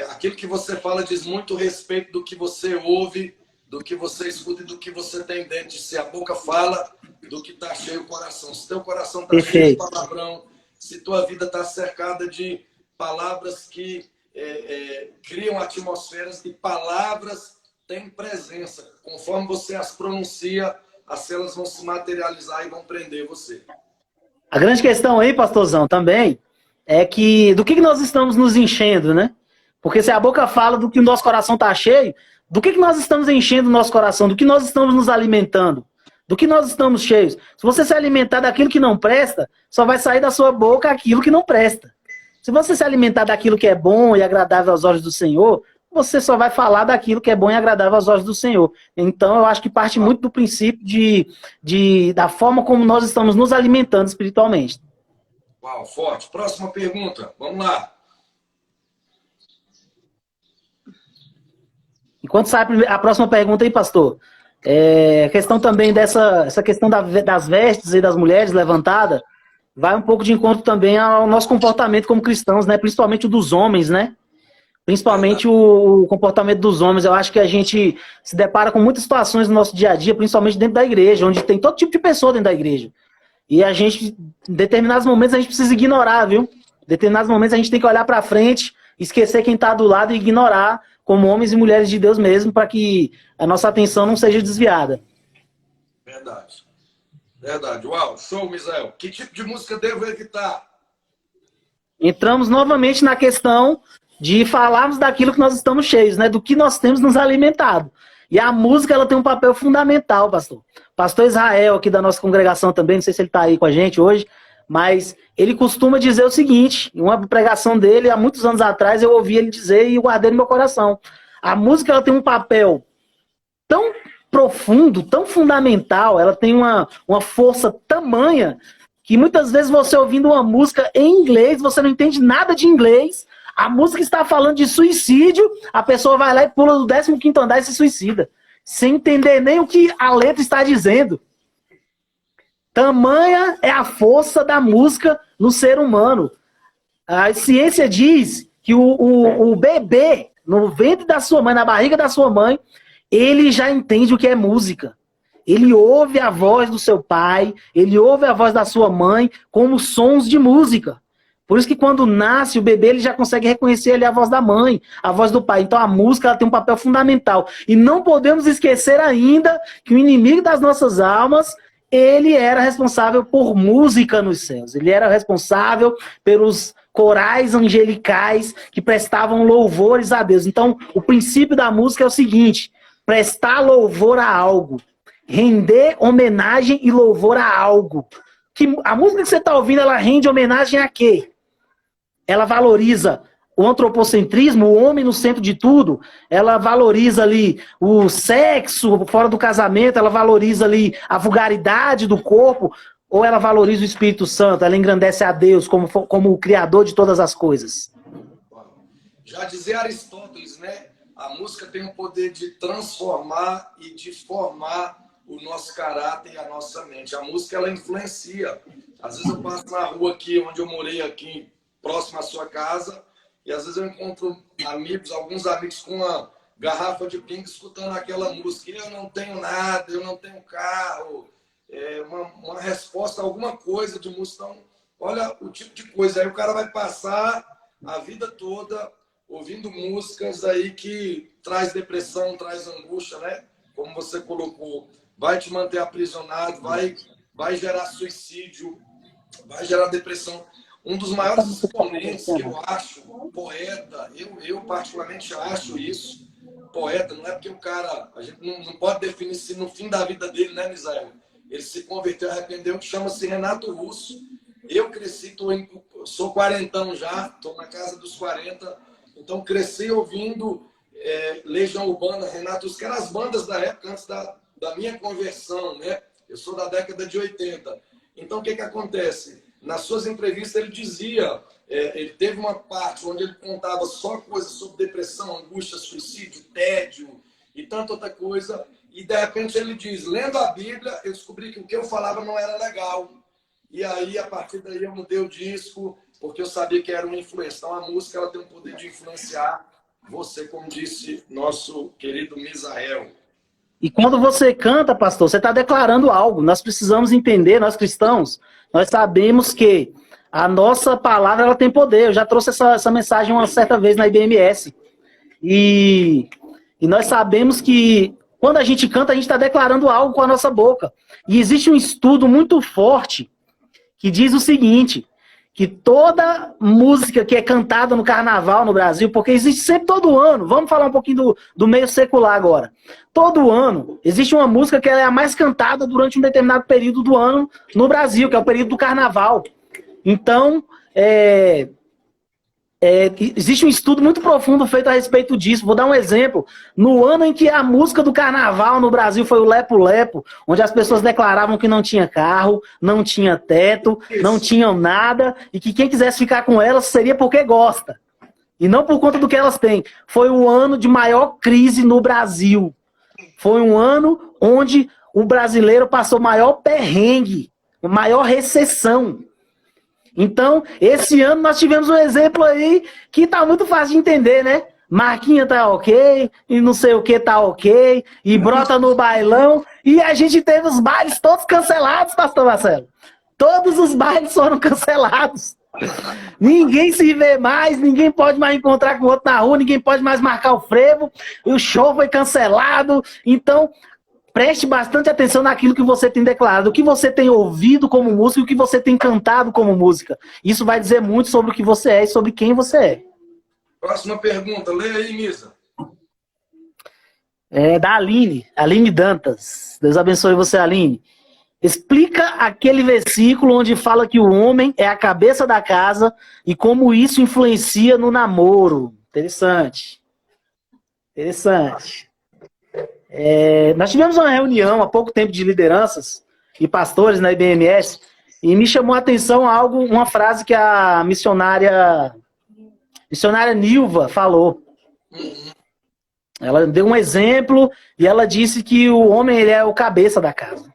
[SPEAKER 1] Aquilo que você fala diz muito respeito do que você ouve, do que você escuta e do que você tem dentro de si. A boca fala do que está cheio o coração. Se teu coração está cheio de palavrão, se tua vida está cercada de palavras que criam atmosferas, e palavras têm presença. Conforme você as pronuncia, as celas vão se materializar e vão prender você.
[SPEAKER 2] A grande questão aí, pastorzão, também, é que do que nós estamos nos enchendo, né? Porque se a boca fala do que o nosso coração está cheio, do que nós estamos enchendo o nosso coração, do que nós estamos nos alimentando, do que nós estamos cheios. Se você se alimentar daquilo que não presta, só vai sair da sua boca aquilo que não presta. Se você se alimentar daquilo que é bom e agradável aos olhos do Senhor, você só vai falar daquilo que é bom e agradável aos olhos do Senhor. Então, eu acho que parte muito do princípio da forma como nós estamos nos alimentando espiritualmente.
[SPEAKER 1] Uau, forte. Próxima pergunta. Vamos lá.
[SPEAKER 2] Enquanto sai a próxima pergunta aí, pastor, a questão também essa questão das vestes e das mulheres levantada, vai um pouco de encontro também ao nosso comportamento como cristãos, né? Principalmente o dos homens, né? Principalmente o comportamento dos homens. Eu acho que a gente se depara com muitas situações no nosso dia a dia, principalmente dentro da igreja, onde tem todo tipo de pessoa dentro da igreja. E a gente, em determinados momentos, a gente precisa ignorar, viu? Em determinados momentos a gente tem que olhar para frente, esquecer quem está do lado e ignorar, como homens e mulheres de Deus mesmo, para que a nossa atenção não seja desviada.
[SPEAKER 1] Verdade. Verdade. Uau, show, Misael. Que tipo de música devo evitar?
[SPEAKER 2] Entramos novamente na questão de falarmos daquilo que nós estamos cheios, né? Do que nós temos nos alimentado. E a música, ela tem um papel fundamental, pastor. Pastor Israel, aqui da nossa congregação também, não sei se ele está aí com a gente hoje, mas ele costuma dizer o seguinte, em uma pregação dele, há muitos anos atrás, eu ouvi ele dizer e eu guardei no meu coração. A música ela tem um papel tão profundo, tão fundamental, ela tem uma força tamanha que muitas vezes você ouvindo uma música em inglês, você não entende nada de inglês, a música está falando de suicídio, a pessoa vai lá e pula do 15º andar e se suicida, sem entender nem o que a letra está dizendo. Tamanha é a força da música no ser humano. A ciência diz que o bebê, no ventre da sua mãe, na barriga da sua mãe, ele já entende o que é música. Ele ouve a voz do seu pai, ele ouve a voz da sua mãe como sons de música. Por isso que quando nasce o bebê, ele já consegue reconhecer ali a voz da mãe, a voz do pai. Então a música ela tem um papel fundamental. E não podemos esquecer ainda que o inimigo das nossas almas, ele era responsável por música nos céus. Ele era responsável pelos corais angelicais que prestavam louvores a Deus. Então o princípio da música é o seguinte: prestar louvor a algo. Render homenagem e louvor a algo. A música que você está ouvindo, ela rende homenagem a quê? Ela valoriza o antropocentrismo, o homem no centro de tudo. Ela valoriza ali o sexo fora do casamento. Ela valoriza ali a vulgaridade do corpo. Ou ela valoriza o Espírito Santo? Ela engrandece a Deus como o Criador de todas as coisas.
[SPEAKER 1] Já dizia Aristóteles, né? A música tem o poder de transformar e de formar o nosso caráter e a nossa mente. A música, ela influencia. Às vezes eu passo na rua aqui, onde eu morei, aqui próximo à sua casa, e às vezes eu encontro alguns amigos com uma garrafa de pinga escutando aquela música. Eu não tenho nada, eu não tenho carro. Uma resposta a alguma coisa de música. Então, olha o tipo de coisa. Aí o cara vai passar a vida toda ouvindo músicas aí que traz depressão, traz angústia, né? Como você colocou, vai te manter aprisionado, vai gerar suicídio, vai gerar depressão. Um dos maiores exponentes que eu acho, poeta, eu particularmente acho isso, poeta, não é porque o cara, a gente não pode definir se no fim da vida dele, né, Misael? Ele se converteu, arrependeu, chama-se Renato Russo. Eu cresci, sou quarentão já, estou na casa dos 40, então cresci ouvindo Legião Urbana, Renato Russo, que eram as bandas da época, antes da minha conversão, né? Eu sou da década de 80. Então o que acontece? Nas suas entrevistas ele dizia, ele teve uma parte onde ele contava só coisas sobre depressão, angústia, suicídio, tédio e tanta outra coisa. E de repente ele diz, lendo a Bíblia, eu descobri que o que eu falava não era legal. E aí, a partir daí, eu mudei o disco, porque eu sabia que era uma influência. Então, a música ela tem o poder de influenciar você, como disse nosso querido Misael.
[SPEAKER 2] E quando você canta, pastor, você está declarando algo. Nós precisamos entender, nós cristãos, nós sabemos que a nossa palavra ela tem poder. Eu já trouxe essa mensagem uma certa vez na IBMS. E nós sabemos que quando a gente canta, a gente está declarando algo com a nossa boca. E existe um estudo muito forte que diz o seguinte, que toda música que é cantada no carnaval no Brasil, porque existe sempre todo ano, vamos falar um pouquinho do meio secular agora. Todo ano existe uma música que é a mais cantada durante um determinado período do ano no Brasil, que é o período do carnaval. Então, existe um estudo muito profundo feito a respeito disso. Vou dar um exemplo. No ano em que a música do carnaval no Brasil foi o Lepo Lepo, onde as pessoas declaravam que não tinha carro, não tinha teto, não tinham nada, e que quem quisesse ficar com elas seria porque gosta. E não por conta do que elas têm. Foi o ano de maior crise no Brasil. Foi um ano onde o brasileiro passou maior perrengue, maior recessão. Então, esse ano nós tivemos um exemplo aí que tá muito fácil de entender, né? Marquinha tá ok, e não sei o que tá ok, e brota no bailão, e a gente teve os bailes todos cancelados, pastor Marcelo. Todos os bailes foram cancelados. Ninguém se vê mais, ninguém pode mais encontrar com o outro na rua, ninguém pode mais marcar o frevo, o show foi cancelado. Então, preste bastante atenção naquilo que você tem declarado, o que você tem ouvido como música e o que você tem cantado como música. Isso vai dizer muito sobre o que você é e sobre quem você é.
[SPEAKER 1] Próxima pergunta, lê aí, Misa.
[SPEAKER 2] É da Aline Dantas. Deus abençoe você, Aline. Explica aquele versículo onde fala que o homem é a cabeça da casa e como isso influencia no namoro. Interessante. Interessante. Nós tivemos uma reunião há pouco tempo de lideranças e pastores na IBMS e me chamou a atenção uma frase que a missionária Nilva falou. Ela deu um exemplo e ela disse que o homem ele é o cabeça da casa.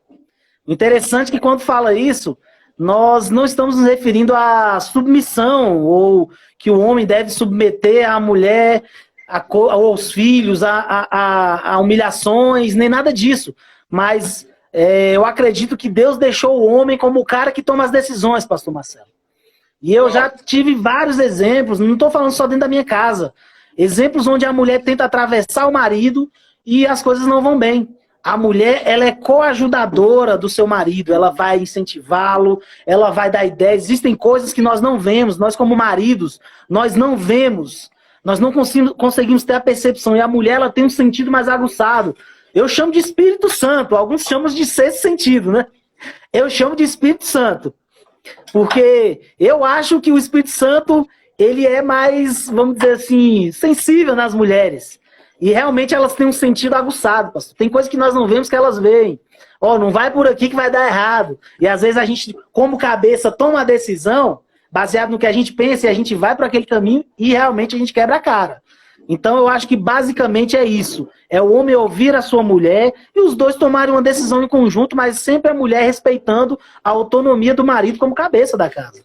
[SPEAKER 2] Interessante que quando fala isso, nós não estamos nos referindo à submissão ou que o homem deve submeter a mulher aos filhos, a humilhações, nem nada disso. Mas eu acredito que Deus deixou o homem como o cara que toma as decisões, pastor Marcelo. E eu já tive vários exemplos, não estou falando só dentro da minha casa. Exemplos onde a mulher tenta atravessar o marido e as coisas não vão bem. A mulher, ela é coajudadora do seu marido, ela vai incentivá-lo, ela vai dar ideias. Existem coisas que nós não vemos, nós como maridos, nós não vemos. Nós não conseguimos ter a percepção. E a mulher, ela tem um sentido mais aguçado. Eu chamo de Espírito Santo, alguns chamam de sexto sentido, né? Eu chamo de Espírito Santo. Porque eu acho que o Espírito Santo, ele é mais, vamos dizer assim, sensível nas mulheres. E realmente elas têm um sentido aguçado, pastor. Tem coisas que nós não vemos que elas veem. Não vai por aqui que vai dar errado. E às vezes a gente, como cabeça, toma a decisão, baseado no que a gente pensa, e a gente vai para aquele caminho e realmente a gente quebra a cara. Então eu acho que basicamente é isso. É o homem ouvir a sua mulher e os dois tomarem uma decisão em conjunto, mas sempre a mulher respeitando a autonomia do marido como cabeça da casa.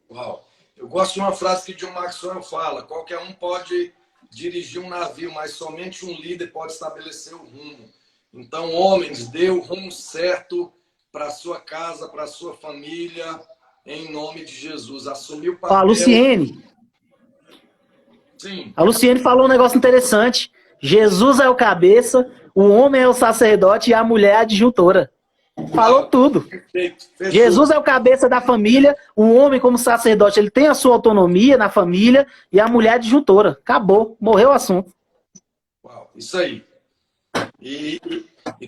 [SPEAKER 1] Uau! Eu gosto de uma frase que John Maxwell fala: qualquer um pode dirigir um navio, mas somente um líder pode estabelecer o rumo. Então, homens, dê o rumo certo para a sua casa, para a sua família, em nome de Jesus. Assumir o papel...
[SPEAKER 2] A Luciene.
[SPEAKER 1] Sim.
[SPEAKER 2] A Luciene falou um negócio interessante. Jesus é o cabeça, o homem é o sacerdote e a mulher é a adjuntora. Falou tudo.
[SPEAKER 1] Perfeito.
[SPEAKER 2] Jesus é o cabeça da família, o homem como sacerdote, ele tem a sua autonomia na família e a mulher adjuntora. Acabou, morreu o assunto.
[SPEAKER 1] Uau, isso aí. E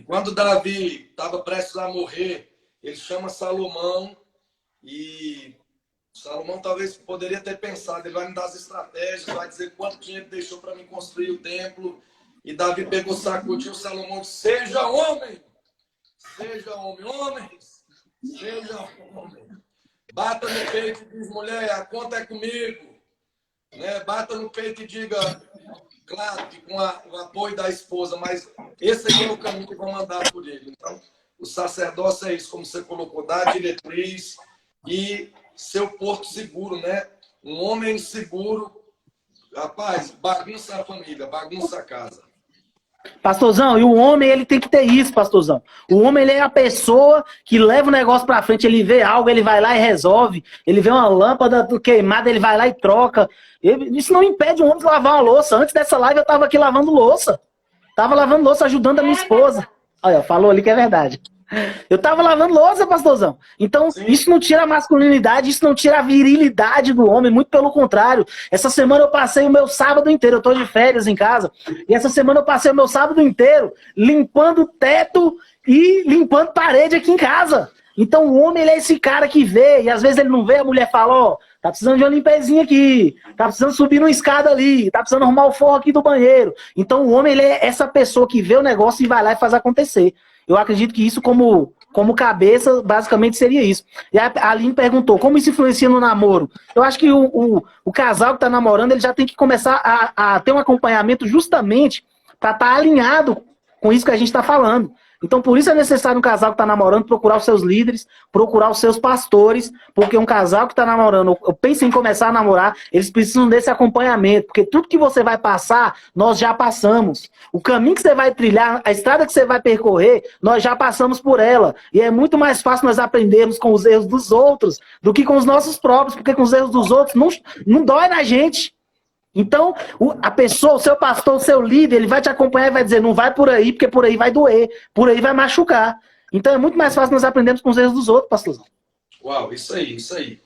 [SPEAKER 1] quando Davi estava prestes a morrer, ele chama Salomão e Salomão talvez poderia ter pensado, ele vai me dar as estratégias, vai dizer quanto dinheiro deixou para mim construir o templo. E Davi pegou, sacudiu Salomão e disse: seja homem! Seja homem, homens, seja homem. Bata no peito e diz: mulher, a conta é comigo. Né? Bata no peito e diga, claro, que com o apoio da esposa, mas esse aqui é o caminho que vão mandar por ele. Então, o sacerdócio é isso, como você colocou, dar diretriz e ser o porto seguro, né? Um homem seguro, rapaz, bagunça a família, bagunça a casa.
[SPEAKER 2] Pastorzão, e o homem, ele tem que ter isso, pastorzão. O homem, ele é a pessoa que leva o negócio pra frente, ele vê algo, ele vai lá e resolve. Ele vê uma lâmpada queimada, ele vai lá e troca. Isso não impede o homem de lavar uma louça. Antes dessa live, eu tava aqui lavando louça. Tava lavando louça, ajudando a minha esposa. Olha, falou ali que é verdade. Eu tava lavando louça, pastorzão. Então, sim, isso não tira a masculinidade, isso não tira a virilidade do homem, muito pelo contrário. Essa semana eu passei o meu sábado inteiro, eu tô de férias em casa, e essa semana eu passei o meu sábado inteiro limpando o teto e limpando parede aqui em casa. Então o homem, ele é esse cara que vê, e às vezes ele não vê, a mulher fala: tá precisando de uma limpezinha aqui, tá precisando subir uma escada ali, tá precisando arrumar o forro aqui do banheiro. Então o homem, ele é essa pessoa que vê o negócio e vai lá e faz acontecer. Eu acredito que isso, como cabeça, basicamente seria isso. E a Aline perguntou, como isso influencia no namoro? Eu acho que o casal que está namorando, ele já tem que começar a ter um acompanhamento justamente para estar alinhado com isso que a gente está falando. Então, por isso é necessário um casal que está namorando procurar os seus líderes, procurar os seus pastores, porque um casal que está namorando, ou pensa em começar a namorar, eles precisam desse acompanhamento, porque tudo que você vai passar, nós já passamos. O caminho que você vai trilhar, a estrada que você vai percorrer, nós já passamos por ela. E é muito mais fácil nós aprendermos com os erros dos outros do que com os nossos próprios, porque com os erros dos outros não dói na gente. Então, a pessoa, o seu pastor, o seu líder, ele vai te acompanhar e vai dizer: não vai por aí, porque por aí vai doer, por aí vai machucar. Então é muito mais fácil nós aprendermos com os erros dos outros, pastorzão.
[SPEAKER 1] Uau, isso aí, isso aí.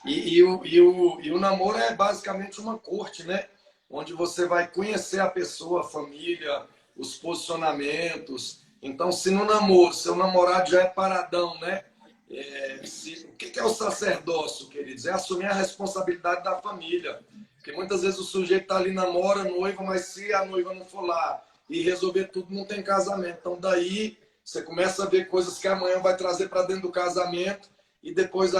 [SPEAKER 1] E o namoro é basicamente uma corte, né? Onde você vai conhecer a pessoa, a família, os posicionamentos. Então, se no namoro, seu namorado já é paradão, né? O que é o sacerdócio, queridos? É assumir a responsabilidade da família. Porque muitas vezes o sujeito está ali, namora, noiva, mas se a noiva não for lá e resolver tudo, não tem casamento. Então daí você começa a ver coisas que amanhã vai trazer para dentro do casamento e depois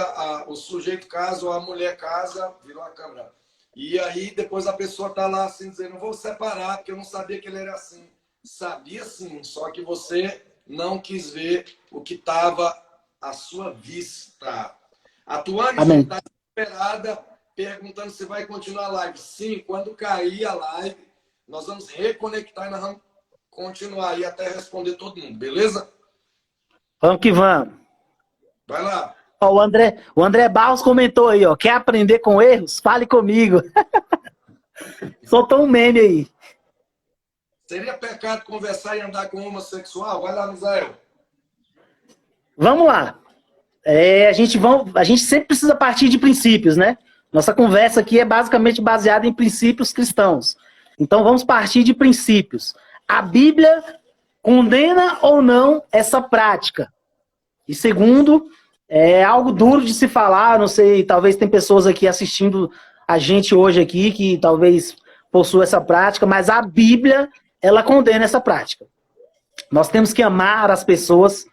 [SPEAKER 1] o sujeito casa ou a mulher casa, virou a câmera. E aí depois a pessoa está lá assim, dizendo, não vou separar, porque eu não sabia que ele era assim. Sabia sim, só que você não quis ver o que estava à sua vista. A Tuane está desesperada, perguntando se vai continuar a live. Sim, quando cair a live, nós vamos reconectar e nós vamos continuar aí até responder todo mundo, beleza?
[SPEAKER 2] Vamos que vamos.
[SPEAKER 1] Vai lá.
[SPEAKER 2] Ó, o André Barros comentou aí, ó. Quer aprender com erros? Fale comigo. Soltou um meme aí.
[SPEAKER 1] Seria pecado conversar e andar com homossexual? Vai lá, Misael.
[SPEAKER 2] Vamos lá. A gente sempre precisa partir de princípios, né? Nossa conversa aqui é basicamente baseada em princípios cristãos. Então vamos partir de princípios. A Bíblia condena ou não essa prática? E segundo, é algo duro de se falar, não sei, talvez tem pessoas aqui assistindo a gente hoje aqui que talvez possuam essa prática, mas a Bíblia, ela condena essa prática. Nós temos que amar as pessoas,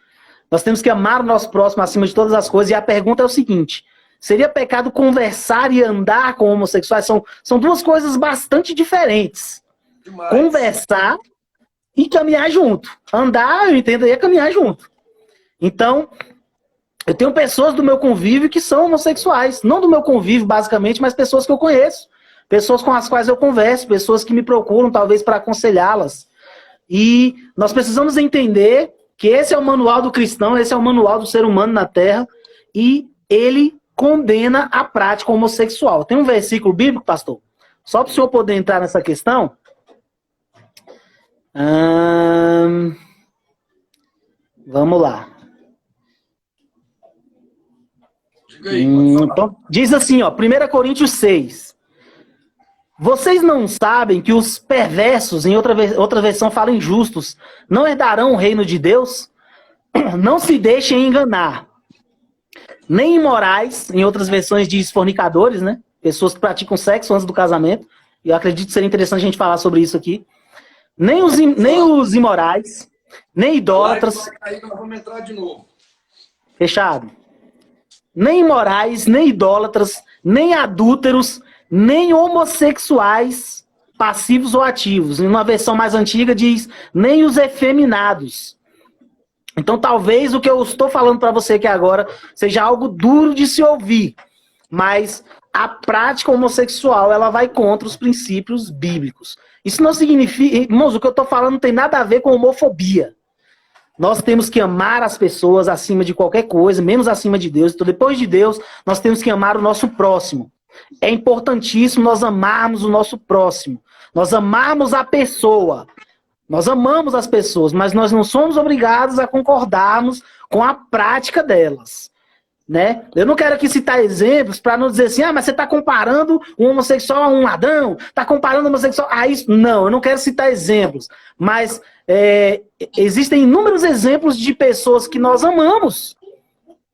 [SPEAKER 2] nós temos que amar o nosso próximo acima de todas as coisas, e a pergunta é o seguinte: seria pecado conversar e andar com homossexuais? São duas coisas bastante diferentes.
[SPEAKER 1] Demais.
[SPEAKER 2] Conversar e caminhar junto. Andar, eu entendo aí, é caminhar junto. Então, eu tenho pessoas do meu convívio que são homossexuais. Não do meu convívio, basicamente, mas pessoas que eu conheço. Pessoas com as quais eu converso, pessoas que me procuram, talvez, para aconselhá-las. E nós precisamos entender que esse é o manual do cristão, esse é o manual do ser humano na Terra, e ele condena a prática homossexual. Tem um versículo bíblico, pastor? Só para o senhor poder entrar nessa questão. Vamos lá.
[SPEAKER 1] Diga aí,
[SPEAKER 2] então, diz assim, ó, 1 Coríntios 6. Vocês não sabem que os perversos, em outra versão fala injustos, não herdarão o reino de Deus? Não se deixem enganar. Nem imorais, em outras versões diz fornicadores, né? Pessoas que praticam sexo antes do casamento. E eu acredito que seria interessante a gente falar sobre isso aqui. Nem os imorais, nem idólatras.
[SPEAKER 1] Aí nós vamos entrar de novo.
[SPEAKER 2] Fechado. Nem imorais, nem idólatras, nem adúlteros, nem homossexuais, passivos ou ativos. Em uma versão mais antiga diz, nem os efeminados. Então talvez o que eu estou falando para você aqui agora seja algo duro de se ouvir, mas a prática homossexual ela vai contra os princípios bíblicos. Isso não significa, irmãos, o que eu estou falando não tem nada a ver com homofobia. Nós temos que amar as pessoas acima de qualquer coisa, menos acima de Deus. Então, depois de Deus, nós temos que amar o nosso próximo. É importantíssimo nós amarmos o nosso próximo. Nós amarmos a pessoa. Nós amamos as pessoas, mas nós não somos obrigados a concordarmos com a prática delas. Né? Eu não quero aqui citar exemplos para não dizer assim, mas você está comparando um homossexual a um ladrão, está comparando um homossexual a isso. Não, eu não quero citar exemplos, mas existem inúmeros exemplos de pessoas que nós amamos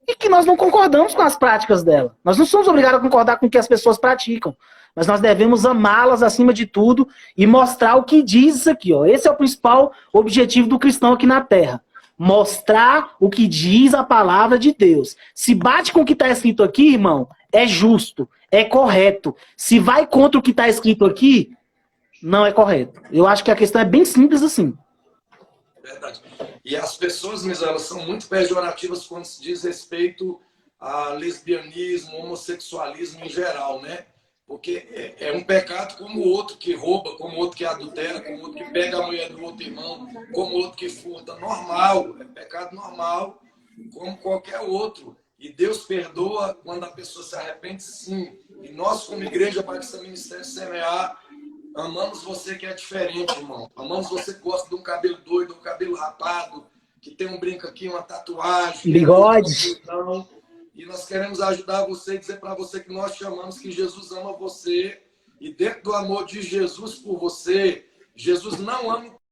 [SPEAKER 2] e que nós não concordamos com as práticas dela. Nós não somos obrigados a concordar com o que as pessoas praticam, mas nós devemos amá-las acima de tudo e mostrar o que diz isso aqui. Ó. Esse é o principal objetivo do cristão aqui na Terra. Mostrar o que diz a palavra de Deus. Se bate com o que está escrito aqui, irmão, é justo, é correto. Se vai contra o que está escrito aqui, não é correto. Eu acho que a questão é bem simples assim.
[SPEAKER 1] Verdade. E as pessoas, Misael, elas são muito pejorativas quando se diz respeito a lesbianismo, homossexualismo em geral, né? Porque é um pecado como o outro que rouba, como o outro que adultera, como o outro que pega a mulher do outro irmão, como o outro que furta. Normal, é pecado normal, como qualquer outro. E Deus perdoa quando a pessoa se arrepende, sim. E nós, como Igreja Batista Ministério CMA, amamos você que é diferente, irmão. Amamos você que gosta de um cabelo doido, um cabelo rapado, que tem um brinco aqui, uma tatuagem.
[SPEAKER 2] Bigode.
[SPEAKER 1] E nós queremos ajudar você e dizer para você que nós chamamos que Jesus ama você. E dentro do amor de Jesus por você, Jesus não ama